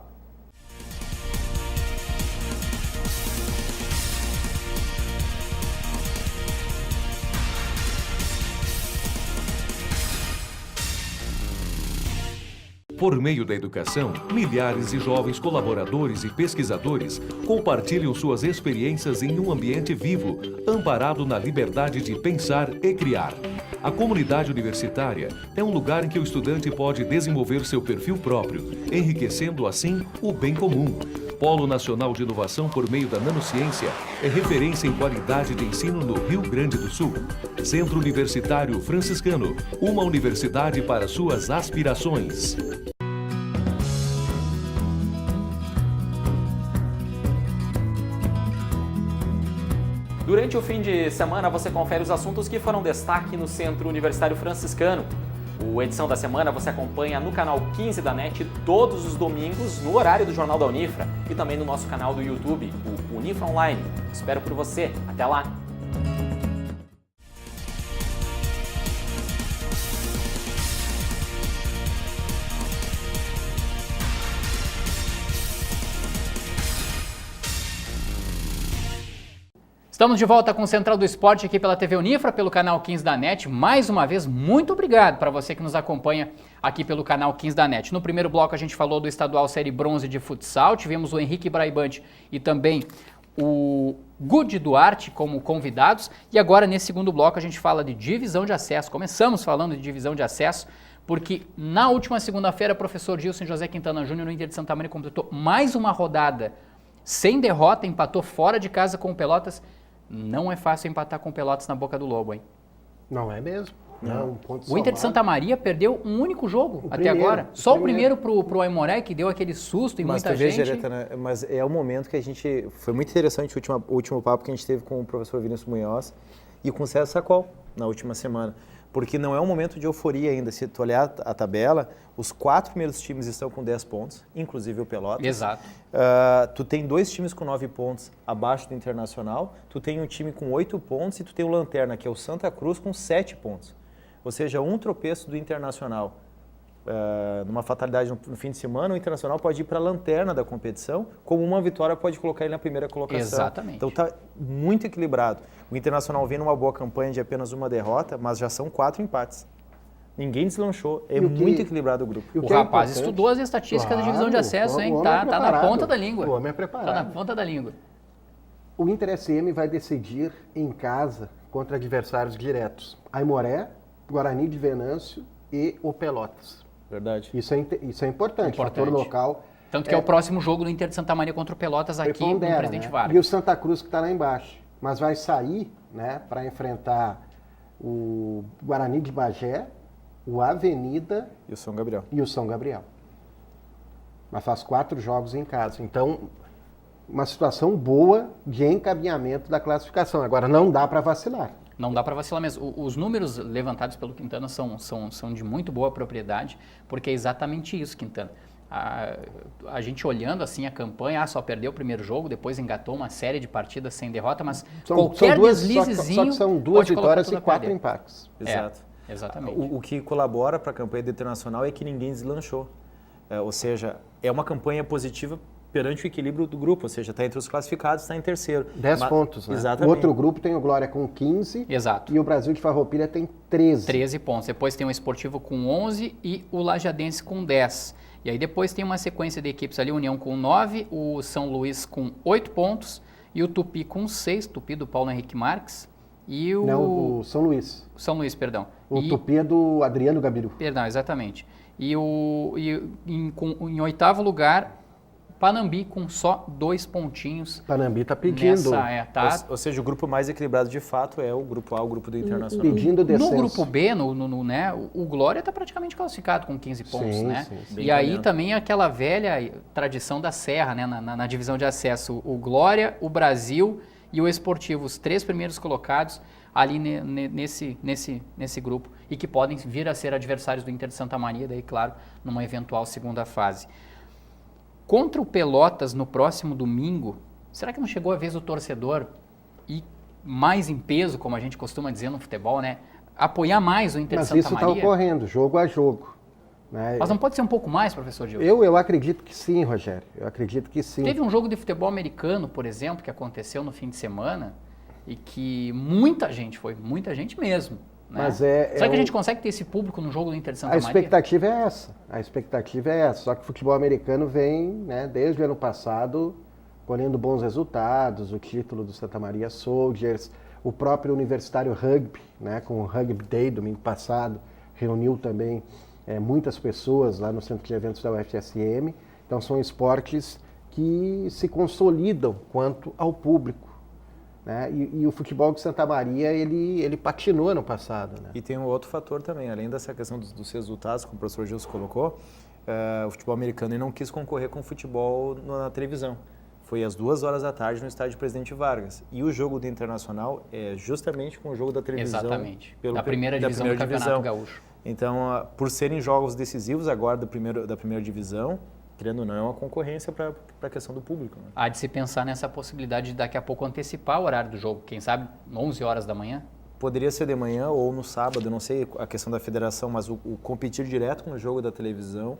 [SPEAKER 6] Por meio da educação, milhares de jovens colaboradores e pesquisadores compartilham suas experiências em um ambiente vivo, amparado na liberdade de pensar e criar. A comunidade universitária é um lugar em que o estudante pode desenvolver seu perfil próprio, enriquecendo assim o bem comum. Polo Nacional de Inovação por meio da Nanociência é referência em qualidade de ensino no Rio Grande do Sul. Centro Universitário Franciscano, uma universidade para suas aspirações.
[SPEAKER 7] Durante o fim de semana, você confere os assuntos que foram destaque no Centro Universitário Franciscano. O Edição da Semana você acompanha no canal 15 da NET todos os domingos, no horário do Jornal da Unifra e também no nosso canal do YouTube, o Unifra Online. Espero por você. Até lá!
[SPEAKER 1] Estamos de volta com o Central do Esporte aqui pela TV Unifra, pelo canal 15 da NET. Mais uma vez, muito obrigado para você que nos acompanha aqui pelo canal 15 da NET. No primeiro bloco a gente falou do Estadual Série Bronze de Futsal, tivemos o Henrique Braibante e também o Good Duarte como convidados. E agora, nesse segundo bloco, a gente fala de divisão de acesso. Começamos falando de divisão de acesso, porque na última segunda-feira, o professor Gilson José Quintana Júnior, no Inter de Santa Maria, completou mais uma rodada sem derrota, empatou fora de casa com o Pelotas. Não é fácil empatar com Pelotas na Boca do Lobo, hein?
[SPEAKER 5] Não é mesmo. Não, um ponto
[SPEAKER 1] O Inter de
[SPEAKER 5] somado.
[SPEAKER 1] Santa Maria perdeu um único jogo até
[SPEAKER 5] primeiro,
[SPEAKER 1] agora.
[SPEAKER 5] o
[SPEAKER 1] Só
[SPEAKER 5] primeiro.
[SPEAKER 1] o primeiro pro Aimoré, que deu aquele susto em
[SPEAKER 2] Mas
[SPEAKER 1] muita
[SPEAKER 2] tu vê,
[SPEAKER 1] gente.
[SPEAKER 2] Gereta, né? Mas é o momento que a gente... Foi muito interessante o último papo que a gente teve com o professor Vinícius Munhoz e com o César Sacol na última semana. Porque não é um momento de euforia ainda. Se tu olhar a tabela, os 4 primeiros times estão com 10 pontos, inclusive o Pelotas.
[SPEAKER 1] Exato.
[SPEAKER 2] Tu tem 2 times com 9 pontos abaixo do Internacional, tu tem um time com 8 pontos e tu tem o Lanterna, que é o Santa Cruz, com 7 pontos. Ou seja, um tropeço do Internacional. Numa fatalidade no fim de semana, o Internacional pode ir para a lanterna da competição, como uma vitória pode colocar ele na primeira colocação.
[SPEAKER 1] Exatamente.
[SPEAKER 2] Então está muito equilibrado. O Internacional vem numa boa campanha de apenas uma derrota, mas já são 4 empates. Ninguém deslanchou. É muito equilibrado o grupo.
[SPEAKER 5] E
[SPEAKER 1] O
[SPEAKER 5] que é
[SPEAKER 1] rapaz
[SPEAKER 5] importante-
[SPEAKER 1] estudou as estatísticas da divisão de
[SPEAKER 5] Claro,
[SPEAKER 1] acesso, hein?
[SPEAKER 5] o homem
[SPEAKER 1] Tá,
[SPEAKER 5] é
[SPEAKER 1] tá na
[SPEAKER 5] preparado.
[SPEAKER 1] ponta da língua.
[SPEAKER 5] O homem é preparado.
[SPEAKER 1] Tá na ponta da língua.
[SPEAKER 5] O Inter SM vai decidir em casa contra adversários diretos. Aimoré, Guarani de Venâncio e o Pelotas.
[SPEAKER 2] Verdade.
[SPEAKER 5] Isso é importante. O fator local
[SPEAKER 1] Tanto que é o próximo jogo do Inter de Santa Maria contra o Pelotas aqui no
[SPEAKER 5] prepondera,
[SPEAKER 1] Presidente
[SPEAKER 5] né?
[SPEAKER 1] Vargas.
[SPEAKER 5] E o Santa Cruz que está lá embaixo. Mas vai sair, né, para enfrentar o Guarani de Bagé, o Avenida
[SPEAKER 2] E o São Gabriel.
[SPEAKER 5] e o São Gabriel. Mas faz 4 jogos em casa. Então, uma situação boa de encaminhamento da classificação. Agora, não dá para vacilar.
[SPEAKER 1] Não dá para vacilar mesmo. Os números levantados pelo Quintana são de muito boa propriedade, porque é exatamente isso, Quintana. A gente olhando assim a campanha, só perdeu o primeiro jogo, depois engatou uma série de partidas sem derrota, mas qualquer deslizezinho
[SPEAKER 5] só que são 2
[SPEAKER 1] pode colocar
[SPEAKER 5] vitórias
[SPEAKER 1] tudo
[SPEAKER 5] e
[SPEAKER 1] a
[SPEAKER 5] 4
[SPEAKER 1] perder.
[SPEAKER 5] empates.
[SPEAKER 2] Exato.
[SPEAKER 1] Exatamente.
[SPEAKER 2] O que colabora para a campanha do Internacional é que ninguém deslanchou. Ou seja, é uma campanha positiva perante o equilíbrio do grupo, ou seja, está entre os classificados, está em terceiro.
[SPEAKER 5] 10 pontos, né?
[SPEAKER 2] Exatamente.
[SPEAKER 5] O outro grupo tem o Glória com 15
[SPEAKER 1] Exato.
[SPEAKER 5] e o Brasil de Farroupilha tem 13.
[SPEAKER 1] 13 pontos. Depois tem o Esportivo com 11 e o Lajadense com 10. E aí depois tem uma sequência de equipes ali, União com 9, o São Luís com 8 pontos e o Tupi com 6, Tupi do Paulo Henrique Marques e o...
[SPEAKER 5] Não, o São Luís.
[SPEAKER 1] São Luís, perdão.
[SPEAKER 5] O
[SPEAKER 1] E-
[SPEAKER 5] Tupi é do Adriano Gabiru.
[SPEAKER 1] Perdão, exatamente. E em oitavo lugar, Panambi com só 2 pontinhos.
[SPEAKER 5] Panambi está pedindo,
[SPEAKER 1] Tá
[SPEAKER 2] Ou seja, o grupo mais equilibrado de fato é o grupo A, o grupo do Internacional.
[SPEAKER 5] pedindo descenso.
[SPEAKER 1] No grupo B, né, o Glória está praticamente classificado com 15 pontos,
[SPEAKER 5] Sim,
[SPEAKER 1] né?
[SPEAKER 5] sim, sim.
[SPEAKER 2] Bem
[SPEAKER 1] E aí
[SPEAKER 2] caminhando.
[SPEAKER 1] também aquela velha tradição da Serra, né, na divisão de acesso, o Glória, o Brasil e o Esportivo, os 3 primeiros colocados ali nesse grupo e que podem vir a ser adversários do Inter de Santa Maria, daí claro, numa eventual segunda fase. Contra o Pelotas no próximo domingo, será que não chegou a vez do torcedor ir mais em peso, como a gente costuma dizer no futebol, né? Apoiar mais o Inter
[SPEAKER 5] Mas
[SPEAKER 1] de Santa
[SPEAKER 5] isso está
[SPEAKER 1] Maria?
[SPEAKER 5] ocorrendo, jogo a jogo. Né?
[SPEAKER 1] Mas não pode ser um pouco mais, professor Gilson?
[SPEAKER 5] Eu acredito que sim, Rogério. Eu acredito que sim.
[SPEAKER 1] Teve um jogo de futebol americano, por exemplo, que aconteceu no fim de semana e que muita gente mesmo, Né?
[SPEAKER 5] Mas
[SPEAKER 1] Será que a gente consegue ter esse público no jogo do Inter de Santa
[SPEAKER 5] A
[SPEAKER 1] Maria?
[SPEAKER 5] expectativa é essa. A expectativa é essa. Só que o futebol americano vem, né, desde o ano passado, colhendo bons resultados, o título do Santa Maria Soldiers, o próprio Universitário Rugby, né, com o Rugby Day, domingo passado, reuniu também muitas pessoas lá no Centro de Eventos da UFSM. Então são esportes que se consolidam quanto ao público. Né? E o futebol de Santa Maria, ele patinou ano passado. Né?
[SPEAKER 2] E tem um outro fator também, além dessa questão dos resultados, como o professor Gilson colocou, o futebol americano não quis concorrer com o futebol na televisão. Foi às 2h da tarde no estádio Presidente Vargas. E o jogo do Internacional é justamente com o jogo da televisão.
[SPEAKER 1] Exatamente. Da primeira divisão do Campeonato Gaúcho.
[SPEAKER 2] Então, por serem jogos decisivos agora da primeira divisão, querendo ou não, é uma concorrência para a questão do público. Né?
[SPEAKER 1] Há de se pensar nessa possibilidade de daqui a pouco antecipar o horário do jogo, quem sabe 11 horas da manhã?
[SPEAKER 2] Poderia ser de manhã ou no sábado, eu não sei a questão da federação, mas o competir direto com o jogo da televisão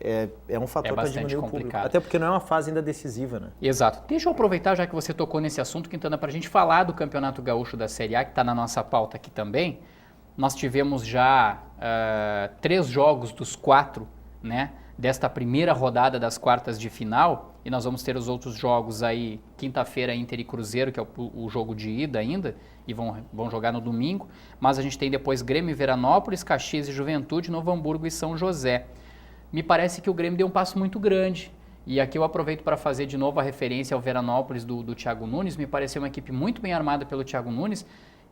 [SPEAKER 2] é um fator para diminuir
[SPEAKER 1] complicado.
[SPEAKER 2] o público. Até porque não é uma fase ainda decisiva, né?
[SPEAKER 1] Exato. Deixa eu aproveitar, já que você tocou nesse assunto, Quintana, para a gente falar do Campeonato Gaúcho da Série A, que está na nossa pauta aqui também. Nós tivemos já 3 jogos dos 4, né, desta primeira rodada das quartas de final, e nós vamos ter os outros jogos aí, quinta-feira, Inter e Cruzeiro, que é o jogo de ida ainda, e vão jogar no domingo, mas a gente tem depois Grêmio e Veranópolis, Caxias e Juventude, Novo Hamburgo e São José. Me parece que o Grêmio deu um passo muito grande, e aqui eu aproveito para fazer de novo a referência ao Veranópolis do Thiago Nunes. Me pareceu uma equipe muito bem armada pelo Thiago Nunes,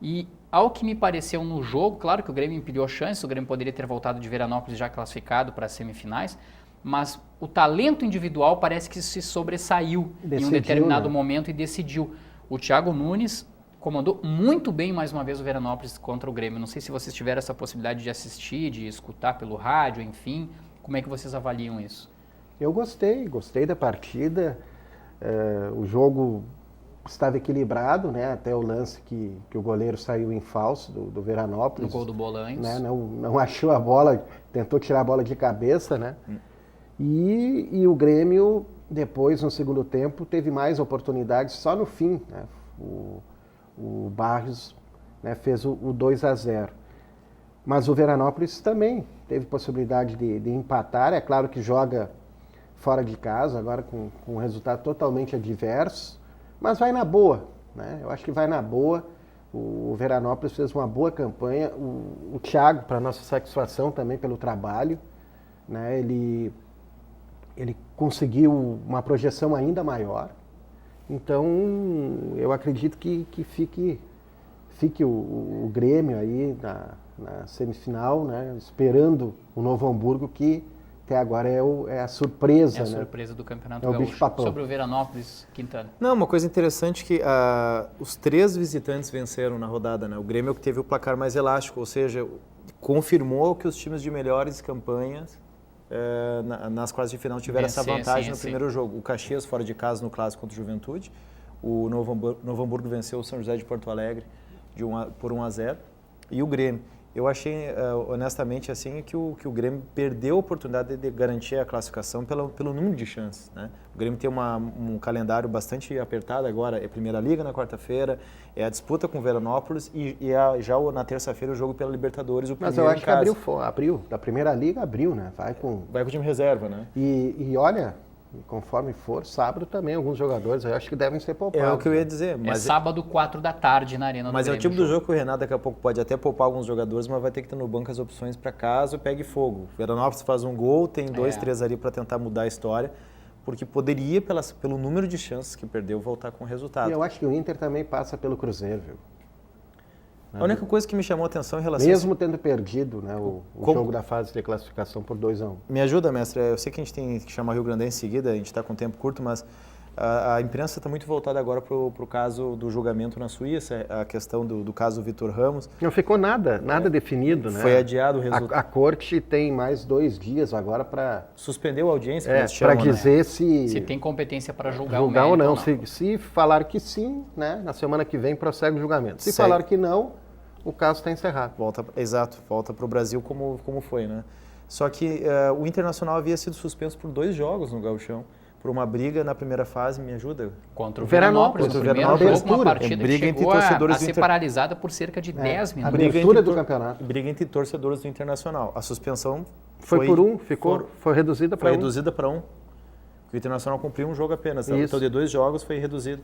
[SPEAKER 1] e ao que me pareceu no jogo, claro que o Grêmio impediu a chance, o Grêmio poderia ter voltado de Veranópolis já classificado para as semifinais, mas o talento individual parece que se sobressaiu em um determinado momento e decidiu. O Thiago Nunes comandou muito bem mais uma vez o Veranópolis contra o Grêmio. Não sei se vocês tiveram essa possibilidade de assistir, de escutar pelo rádio, enfim. Como é que vocês avaliam isso?
[SPEAKER 5] Eu gostei da partida. O jogo estava equilibrado, né, até o lance que o goleiro saiu em falso do Veranópolis.
[SPEAKER 1] No gol do Bolanhos.
[SPEAKER 5] Né, não achou a bola, tentou tirar a bola de cabeça, né? E o Grêmio, depois, no segundo tempo, teve mais oportunidades só no fim. Né? O Barrios, né, fez o 2-0. Mas o Veranópolis também teve possibilidade de empatar. É claro que joga fora de casa, agora com um resultado totalmente adverso, mas vai na boa. Né? Eu acho que vai na boa. O Veranópolis fez uma boa campanha. O Thiago, para nossa satisfação também pelo trabalho, né? Ele conseguiu uma projeção ainda maior. Então, eu acredito que fique o Grêmio aí na semifinal, né, esperando o Novo Hamburgo, que até agora é a surpresa.
[SPEAKER 1] É a surpresa do Campeonato
[SPEAKER 5] Gaúcho.
[SPEAKER 1] Gaúcho. Sobre o Veranópolis, Quintana.
[SPEAKER 2] Não, uma coisa interessante que os 3 visitantes venceram na rodada. Né? O Grêmio é o que teve o placar mais elástico, ou seja, confirmou que os times de melhores campanhas nas quartas de final tiveram essa vantagem no primeiro jogo. O Caxias fora de casa no clássico contra o Juventude. O Novo Hamburgo venceu o São José de Porto Alegre por 1-0. E o Grêmio. Eu achei, honestamente, assim, que o Grêmio perdeu a oportunidade de garantir a classificação pelo número de chances. Né? O Grêmio tem um calendário bastante apertado agora. É a Primeira Liga na quarta-feira, é a disputa com o Veranópolis e já na terça-feira o jogo pela Libertadores, o primeiro.
[SPEAKER 5] Mas eu acho que abriu. Da Primeira Liga abriu, né? Vai com
[SPEAKER 2] o time reserva, né?
[SPEAKER 5] E olha, conforme for, sábado também alguns jogadores, eu acho que devem ser poupados.
[SPEAKER 2] É o que eu ia dizer.
[SPEAKER 1] Mas sábado, 4 da tarde, na Arena do
[SPEAKER 2] Mas
[SPEAKER 1] Grêmio,
[SPEAKER 2] é o tipo do jogo que o Renato daqui a pouco pode até poupar alguns jogadores, mas vai ter que ter no banco as opções para caso pegue fogo. O Veranópolis faz um gol, tem 2, 3 ali para tentar mudar a história, porque poderia, pelo número de chances que perdeu, voltar com o resultado.
[SPEAKER 5] E eu acho que o Inter também passa pelo Cruzeiro, viu?
[SPEAKER 2] A única coisa que me chamou a atenção em relação...
[SPEAKER 5] Mesmo tendo perdido, né, o jogo da fase de classificação por 2-1.
[SPEAKER 2] Me ajuda, mestre. Eu sei que a gente tem que chamar Rio Grandense em seguida, a gente está com tempo curto, mas a imprensa está muito voltada agora para o caso do julgamento na Suíça, a questão do caso Vitor Ramos.
[SPEAKER 5] Não ficou nada definido, né?
[SPEAKER 2] Foi adiado o resultado.
[SPEAKER 5] A corte tem mais 2 dias agora para...
[SPEAKER 2] Suspendeu a audiência,
[SPEAKER 5] para dizer, né, se
[SPEAKER 1] tem competência para julgar o
[SPEAKER 5] ou não. Se falar que sim, né, na semana que vem prossegue o julgamento. Se falar que não, o caso está encerrado.
[SPEAKER 2] Volta para o Brasil como foi, né? Só que o Internacional havia sido suspenso por 2 jogos no Gauchão, por uma briga na primeira fase, me ajuda?
[SPEAKER 1] Contra o
[SPEAKER 5] Veranópolis.
[SPEAKER 1] Veranópolis, o
[SPEAKER 2] Contra o
[SPEAKER 1] primeiro
[SPEAKER 2] Veranópolis.
[SPEAKER 1] jogo, uma
[SPEAKER 5] Abertura.
[SPEAKER 1] partida
[SPEAKER 2] Briga
[SPEAKER 1] que
[SPEAKER 2] entre
[SPEAKER 1] chegou
[SPEAKER 2] torcedores
[SPEAKER 1] a
[SPEAKER 2] do
[SPEAKER 1] ser
[SPEAKER 2] Inter.
[SPEAKER 1] paralisada por cerca de 10 minutos.
[SPEAKER 5] Briga Abertura
[SPEAKER 2] entre
[SPEAKER 5] do campeonato.
[SPEAKER 2] Briga entre torcedores do Internacional. A suspensão
[SPEAKER 5] Foi por um, foi reduzida para
[SPEAKER 2] foi
[SPEAKER 5] um.
[SPEAKER 2] reduzida para um. O Internacional cumpriu um jogo apenas. Tá?
[SPEAKER 5] Isso.
[SPEAKER 2] Então, de 2 jogos foi reduzido.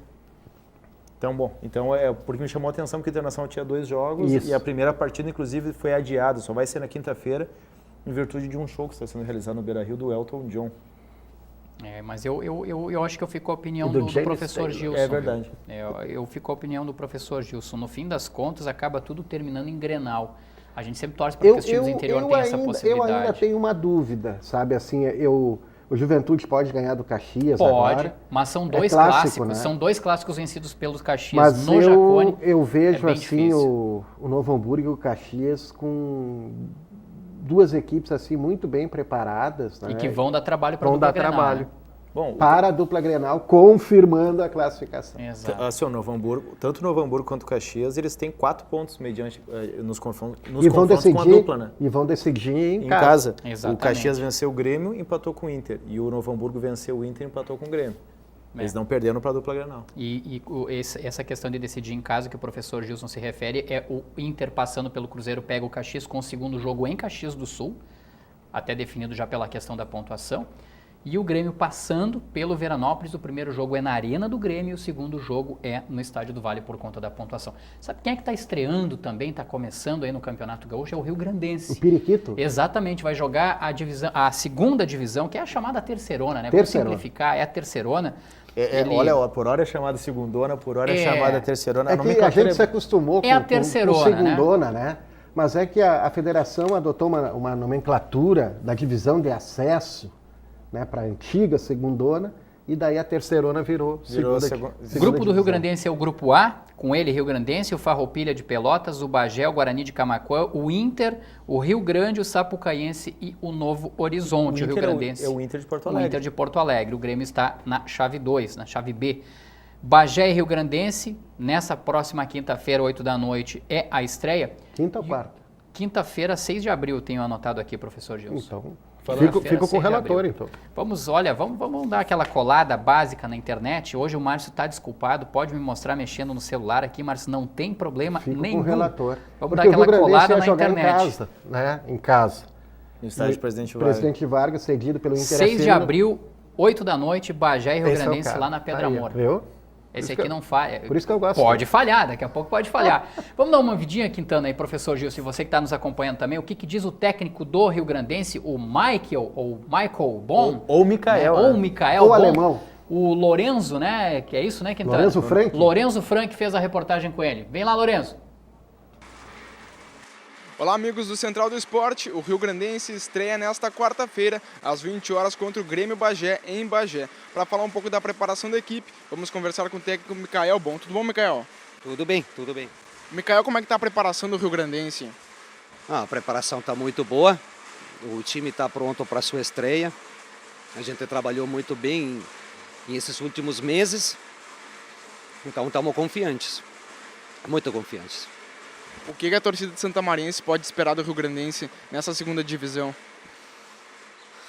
[SPEAKER 2] Então, bom, porque me chamou a atenção que o Internacional tinha 2 jogos
[SPEAKER 5] Isso.
[SPEAKER 2] e a primeira partida, inclusive, foi adiada. Só vai ser na quinta-feira, em virtude de um show que está sendo realizado no Beira-Rio do Elton John.
[SPEAKER 1] Mas eu acho que eu fico com a opinião
[SPEAKER 5] E do
[SPEAKER 1] do
[SPEAKER 5] James
[SPEAKER 1] professor
[SPEAKER 5] Taylor.
[SPEAKER 1] Gilson.
[SPEAKER 2] É verdade.
[SPEAKER 1] Eu fico com a opinião do professor Gilson. No fim das contas, acaba tudo terminando em Grenal. A gente sempre torce para que os times do interior tenham essa possibilidade.
[SPEAKER 5] Eu ainda tenho uma dúvida, sabe? Assim, o Juventude pode ganhar do Caxias
[SPEAKER 1] Pode,
[SPEAKER 5] agora.
[SPEAKER 1] mas são 2
[SPEAKER 5] clássico,
[SPEAKER 1] clássicos.
[SPEAKER 5] né?
[SPEAKER 1] São 2 clássicos vencidos pelos Caxias
[SPEAKER 5] Mas
[SPEAKER 1] no Jacone.
[SPEAKER 5] eu vejo
[SPEAKER 1] bem
[SPEAKER 5] assim
[SPEAKER 1] difícil.
[SPEAKER 5] o Novo Hamburgo e o Caxias com 2 equipes assim muito bem preparadas, né?
[SPEAKER 1] E que vão dar trabalho para o
[SPEAKER 5] vão dar
[SPEAKER 1] Grenal,
[SPEAKER 5] trabalho.
[SPEAKER 1] né?
[SPEAKER 2] Bom,
[SPEAKER 5] Para a dupla Grenal, confirmando a classificação.
[SPEAKER 1] Exato.
[SPEAKER 2] assim, o Novo Hamburgo, tanto o Novo Hamburgo quanto o Caxias, eles têm 4 pontos mediante nos confrontos,
[SPEAKER 5] E vão decidir,
[SPEAKER 2] com a dupla, né?
[SPEAKER 5] e vão decidir em
[SPEAKER 2] Em
[SPEAKER 5] casa.
[SPEAKER 2] casa.
[SPEAKER 1] Exatamente.
[SPEAKER 2] O Caxias venceu o Grêmio, empatou com o Inter. E o Novo Hamburgo venceu o Inter e empatou com o Grêmio. Eles não perderam para a dupla Grenal.
[SPEAKER 1] Essa questão de decidir em casa que o professor Gilson se refere é o Inter passando pelo Cruzeiro, pega o Caxias com o segundo jogo em Caxias do Sul, até definido já pela questão da pontuação. E o Grêmio passando pelo Veranópolis, o primeiro jogo é na Arena do Grêmio e o segundo jogo é no Estádio do Vale por conta da pontuação. Sabe quem é que está estreando também, está começando aí no Campeonato Gaúcho? É o Rio Grandense.
[SPEAKER 5] O Periquito?
[SPEAKER 1] Exatamente, vai jogar a segunda divisão, que é a chamada terceirona, né?
[SPEAKER 5] Terceirona.
[SPEAKER 1] Vamos simplificar, é a terceirona.
[SPEAKER 2] Olha, por hora é chamada segundona, por hora é chamada terceirona.
[SPEAKER 5] É que a gente se acostumou
[SPEAKER 1] É a
[SPEAKER 5] com
[SPEAKER 1] terceirona,
[SPEAKER 5] segundona, né? Mas é que a federação adotou uma nomenclatura da divisão de acesso, né, para a antiga segundona, e daí a terceirona virou segunda
[SPEAKER 1] O grupo do Rio
[SPEAKER 5] divisão.
[SPEAKER 1] Grandense é o grupo A, com ele Rio Grandense, o Farroupilha de Pelotas, o Bagé, o Guarani de Camaquã, o Inter, o Rio Grande, o Sapucaiense e o Novo Horizonte. O Rio Grandense
[SPEAKER 2] é o Inter de Porto
[SPEAKER 1] O
[SPEAKER 2] Alegre.
[SPEAKER 1] Inter de Porto Alegre. O Grêmio está na chave 2, na chave B. Bagé e Rio Grandense, nessa próxima quinta-feira, 8 da noite, é a estreia.
[SPEAKER 5] Quinta ou quarta?
[SPEAKER 1] Quinta-feira, 6 de abril, tenho anotado aqui, professor Gilson.
[SPEAKER 5] Então,
[SPEAKER 1] Quinta-feira,
[SPEAKER 5] fico com
[SPEAKER 1] 6
[SPEAKER 5] o
[SPEAKER 1] de
[SPEAKER 5] relator,
[SPEAKER 1] abril.
[SPEAKER 5] então.
[SPEAKER 1] Vamos dar aquela colada básica na internet. Hoje o Márcio está desculpado, pode me mostrar mexendo no celular aqui, Márcio, não tem problema
[SPEAKER 5] Fico
[SPEAKER 1] nenhum.
[SPEAKER 5] com o relator.
[SPEAKER 1] Vamos
[SPEAKER 5] Porque
[SPEAKER 1] dar aquela
[SPEAKER 5] o Rio Grandense
[SPEAKER 1] colada
[SPEAKER 5] ia
[SPEAKER 1] na
[SPEAKER 5] jogar
[SPEAKER 1] internet.
[SPEAKER 5] em casa, né? Em casa.
[SPEAKER 2] No estádio de Presidente Vargas.
[SPEAKER 5] Presidente Vargas, cedido pelo Inter.
[SPEAKER 1] 6 de abril, 8 da noite, Bagé e Rio
[SPEAKER 5] Esse é o
[SPEAKER 1] Grandense
[SPEAKER 5] cara.
[SPEAKER 1] lá na Pedra
[SPEAKER 5] Aí,
[SPEAKER 1] Moura.
[SPEAKER 5] viu?
[SPEAKER 1] Esse
[SPEAKER 5] Por
[SPEAKER 1] aqui
[SPEAKER 5] isso
[SPEAKER 1] não falha.
[SPEAKER 5] por isso que eu gosto.
[SPEAKER 1] Pode falhar, daqui a pouco pode falhar. Vamos dar uma vidinha, Quintana, aí, professor Gilson, você que está nos acompanhando também. O que diz o técnico do Rio Grandense, o Michael Bon?
[SPEAKER 2] Ou Mikael,
[SPEAKER 1] Né?
[SPEAKER 2] né?
[SPEAKER 1] Ou o Mikael
[SPEAKER 5] Ou
[SPEAKER 1] Bon.
[SPEAKER 5] alemão.
[SPEAKER 1] O Lorenzo, né? Que é isso, né, Quintana?
[SPEAKER 5] Lorenzo Frank.
[SPEAKER 1] Lorenzo Frank fez a reportagem com ele. Vem lá, Lorenzo.
[SPEAKER 8] Olá, amigos do Central do Esporte. O Rio Grandense estreia nesta quarta-feira, às 20 horas, contra o Grêmio Bagé, em Bagé. Para falar um pouco da preparação da equipe, vamos conversar com o técnico Mikael Bon. Tudo bom, Mikael?
[SPEAKER 9] Tudo bem, tudo bem.
[SPEAKER 8] Mikael, como é que está a preparação do Rio Grandense?
[SPEAKER 9] A preparação está muito boa, o time está pronto para a sua estreia. A gente trabalhou muito bem esses últimos meses, então estamos confiantes, muito confiantes.
[SPEAKER 8] O que a torcida de Santa Marense pode esperar do Rio Grandense nessa segunda divisão?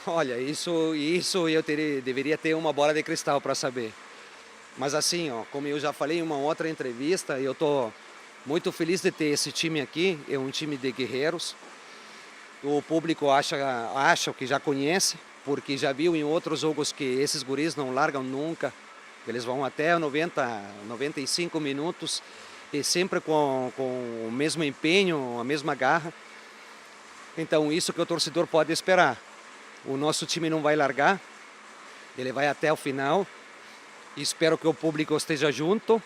[SPEAKER 9] Olha, isso eu deveria ter uma bola de cristal para saber. Mas assim, como eu já falei em uma outra entrevista, eu estou muito feliz de ter esse time aqui, é um time de guerreiros. O público acha que já conhece, porque já viu em outros jogos que esses guris não largam nunca. Eles vão até 90, 95 minutos e sempre com o mesmo empenho, a mesma garra. Então isso que o torcedor pode esperar. O nosso time não vai largar, ele vai até o final. Espero que o público esteja junto,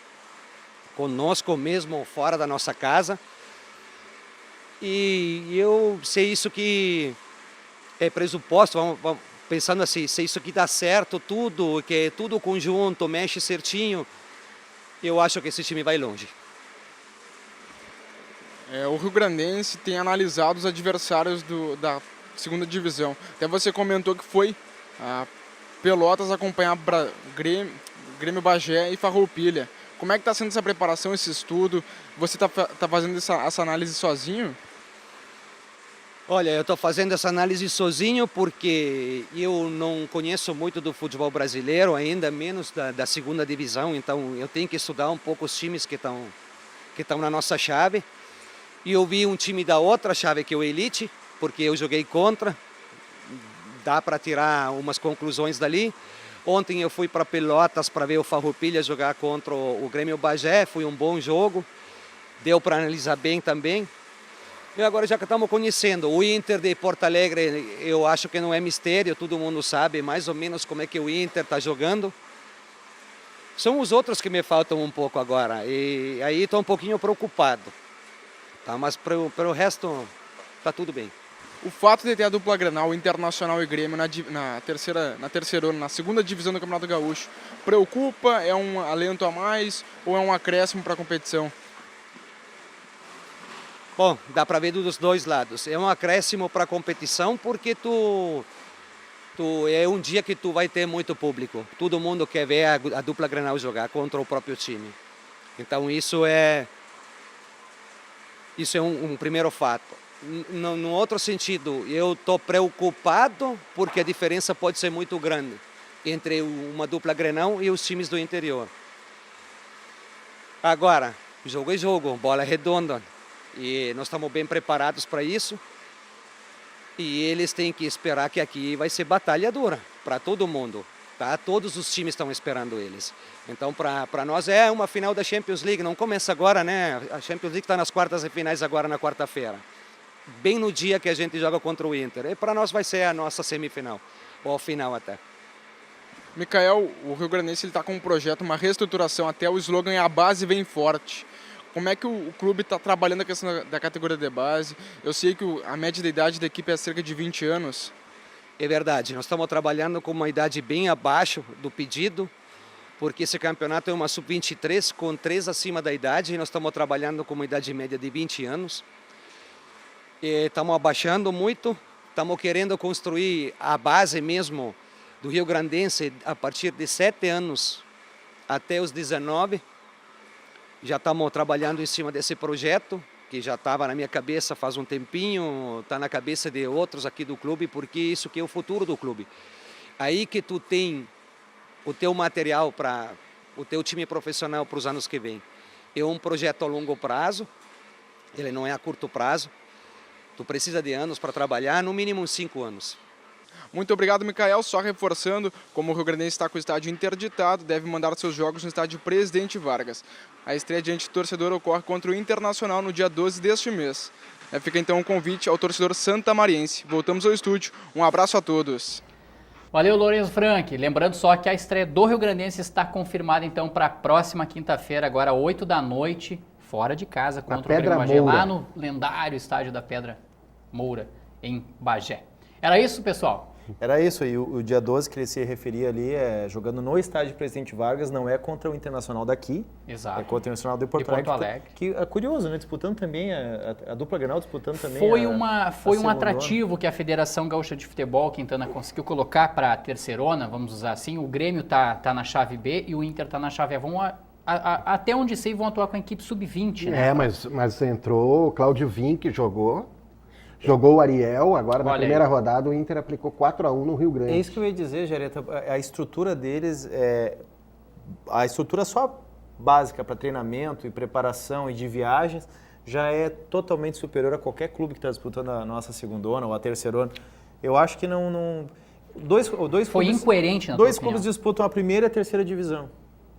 [SPEAKER 9] conosco mesmo fora da nossa casa. E eu sei isso que é pressuposto, vamos pensando assim, se isso aqui dá certo, tudo, que é tudo conjunto, mexe certinho, eu acho que esse time vai longe.
[SPEAKER 8] O Rio Grandense tem analisado os adversários da segunda divisão. Até você comentou que foi a Pelotas acompanhar Grêmio Bagé e Farroupilha. Como é que está sendo essa preparação, esse estudo? Você está fazendo essa análise sozinho?
[SPEAKER 9] Olha, eu estou fazendo essa análise sozinho porque eu não conheço muito do futebol brasileiro, ainda menos da segunda divisão, então eu tenho que estudar um pouco os times que estão na nossa chave. E eu vi um time da outra chave que é o Elite, porque eu joguei contra, dá para tirar umas conclusões dali. Ontem eu fui para Pelotas para ver o Farroupilha jogar contra o Grêmio Bagé, foi um bom jogo, deu para analisar bem também. E agora já que estamos conhecendo o Inter de Porto Alegre, eu acho que não é mistério, todo mundo sabe mais ou menos como é que o Inter está jogando. São os outros que me faltam um pouco agora, e aí estou um pouquinho preocupado, tá? Mas para o resto está tudo bem.
[SPEAKER 8] O fato de ter a dupla Grenal, Internacional e Grêmio na segunda divisão do Campeonato Gaúcho, preocupa? É um alento a mais ou é um acréscimo para a competição?
[SPEAKER 9] Bom, dá para ver dos dois lados. É um acréscimo para a competição porque é um dia que tu vai ter muito público. Todo mundo quer ver a dupla Grenal jogar contra o próprio time. Então isso é um primeiro fato. No outro sentido, eu estou preocupado porque a diferença pode ser muito grande entre uma dupla Grenal e os times do interior. Agora, jogo é jogo, bola redonda. E nós estamos bem preparados para isso. E eles têm que esperar que aqui vai ser batalha dura para todo mundo. Tá? Todos os times estão esperando eles. Então, para nós é uma final da Champions League. Não começa agora, né? A Champions League está nas quartas e finais agora na quarta-feira. Bem no dia que a gente joga contra o Inter. E para nós vai ser a nossa semifinal, ou a final até.
[SPEAKER 8] Michael, o Rio Grandense está com um projeto, uma reestruturação, até o slogan é "A base vem forte". Como é que o clube está trabalhando a questão da categoria de base? Eu sei que a média de idade da equipe é cerca de 20 anos.
[SPEAKER 9] É verdade, nós estamos trabalhando com uma idade bem abaixo do pedido, porque esse campeonato é uma sub-23 com 3 acima da idade, e nós estamos trabalhando com uma idade média de 20 anos. E estamos abaixando muito, estamos querendo construir a base mesmo do Rio Grandense a partir de 7 anos até os 19. Já estamos trabalhando em cima desse projeto, que já estava na minha cabeça faz um tempinho, está na cabeça de outros aqui do clube, porque isso que é o futuro do clube. Aí que tu tem o teu material para o teu time profissional para os anos que vêm. É um projeto a longo prazo, ele não é a curto prazo. Tu precisa de anos para trabalhar, no mínimo 5 anos.
[SPEAKER 8] Muito obrigado, Michael. Só reforçando, como o Rio Grandense está com o estádio interditado, deve mandar seus jogos no estádio Presidente Vargas. A estreia diante do torcedor ocorre contra o Internacional no dia 12 deste mês. Fica então um convite ao torcedor santamariense. Voltamos ao estúdio. Um abraço a todos.
[SPEAKER 1] Valeu, Lourenço Frank. Lembrando só que a estreia do Rio Grandense está confirmada então para a próxima quinta-feira, agora 8 da noite, fora de casa, contra o Grêmio Bagé, lá no lendário estádio da Pedra Moura, em Bagé. Era isso, pessoal?
[SPEAKER 2] Era isso, e o dia 12 que ele se referia ali é jogando no estádio Presidente Vargas, não é contra o Internacional daqui,
[SPEAKER 1] exato.
[SPEAKER 2] É contra o Internacional de Porto Alegre. Que é curioso, né? Disputando também, a dupla Grenal disputando também.
[SPEAKER 1] Foi um atrativo que a Federação Gaúcha de Futebol, Quintana, conseguiu colocar para a terceirona, vamos usar assim. O Grêmio tá na chave B e o Inter tá na chave A. Até onde sei, vão atuar com a equipe sub-20, né?
[SPEAKER 5] Mas entrou o Cláudio Vim, que jogou o Ariel, agora na primeira rodada o Inter aplicou 4-1 no Rio Grande.
[SPEAKER 2] É isso que eu ia dizer, Jareta, a estrutura deles, a estrutura só básica para treinamento e preparação e de viagens já é totalmente superior a qualquer clube que está disputando a nossa segundona ou a terceirona. Eu acho que dois
[SPEAKER 1] foi
[SPEAKER 2] clubes,
[SPEAKER 1] incoerente na
[SPEAKER 2] dois clubes disputam a primeira e a terceira divisão.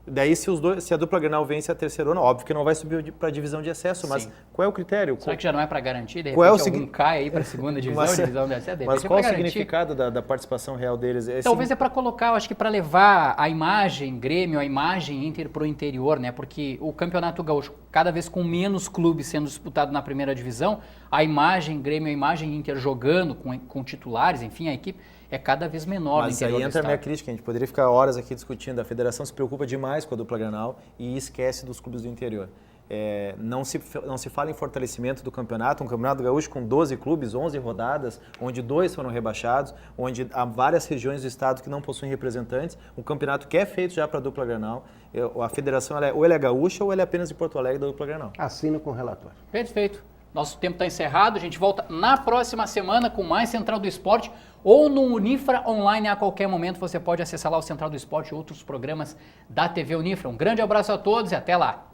[SPEAKER 2] Daí, se a dupla Grenal vence a terceirona, óbvio que não vai subir para a divisão de acesso, mas qual é o critério?
[SPEAKER 1] Será que já não é para garantir? De repente algum cai aí para a segunda divisão, divisão de acesso?
[SPEAKER 2] Mas qual o significado da participação real deles?
[SPEAKER 1] Talvez é para colocar, eu acho que para levar a imagem Grêmio, a imagem Inter para o interior, né? Porque o Campeonato Gaúcho, cada vez com menos clubes sendo disputado na primeira divisão, a imagem Grêmio, a imagem Inter jogando com titulares, enfim, a equipe é cada vez menor no interior do estado. Mas aí
[SPEAKER 2] entra a minha crítica, a gente poderia ficar horas aqui discutindo. A federação se preocupa demais com a dupla Grenal e esquece dos clubes do interior. Não se fala em fortalecimento do campeonato, um campeonato gaúcho com 12 clubes, 11 rodadas, onde 2 foram rebaixados, onde há várias regiões do estado que não possuem representantes, um campeonato que é feito já para a dupla Grenal. A federação ou ela é gaúcha ou ela é apenas de Porto Alegre da dupla Grenal.
[SPEAKER 5] Assino com o relator.
[SPEAKER 1] Perfeito. Nosso tempo está encerrado, a gente volta na próxima semana com mais Central do Esporte ou no Unifra Online a qualquer momento. Você pode acessar lá o Central do Esporte e outros programas da TV Unifra. Um grande abraço a todos e até lá!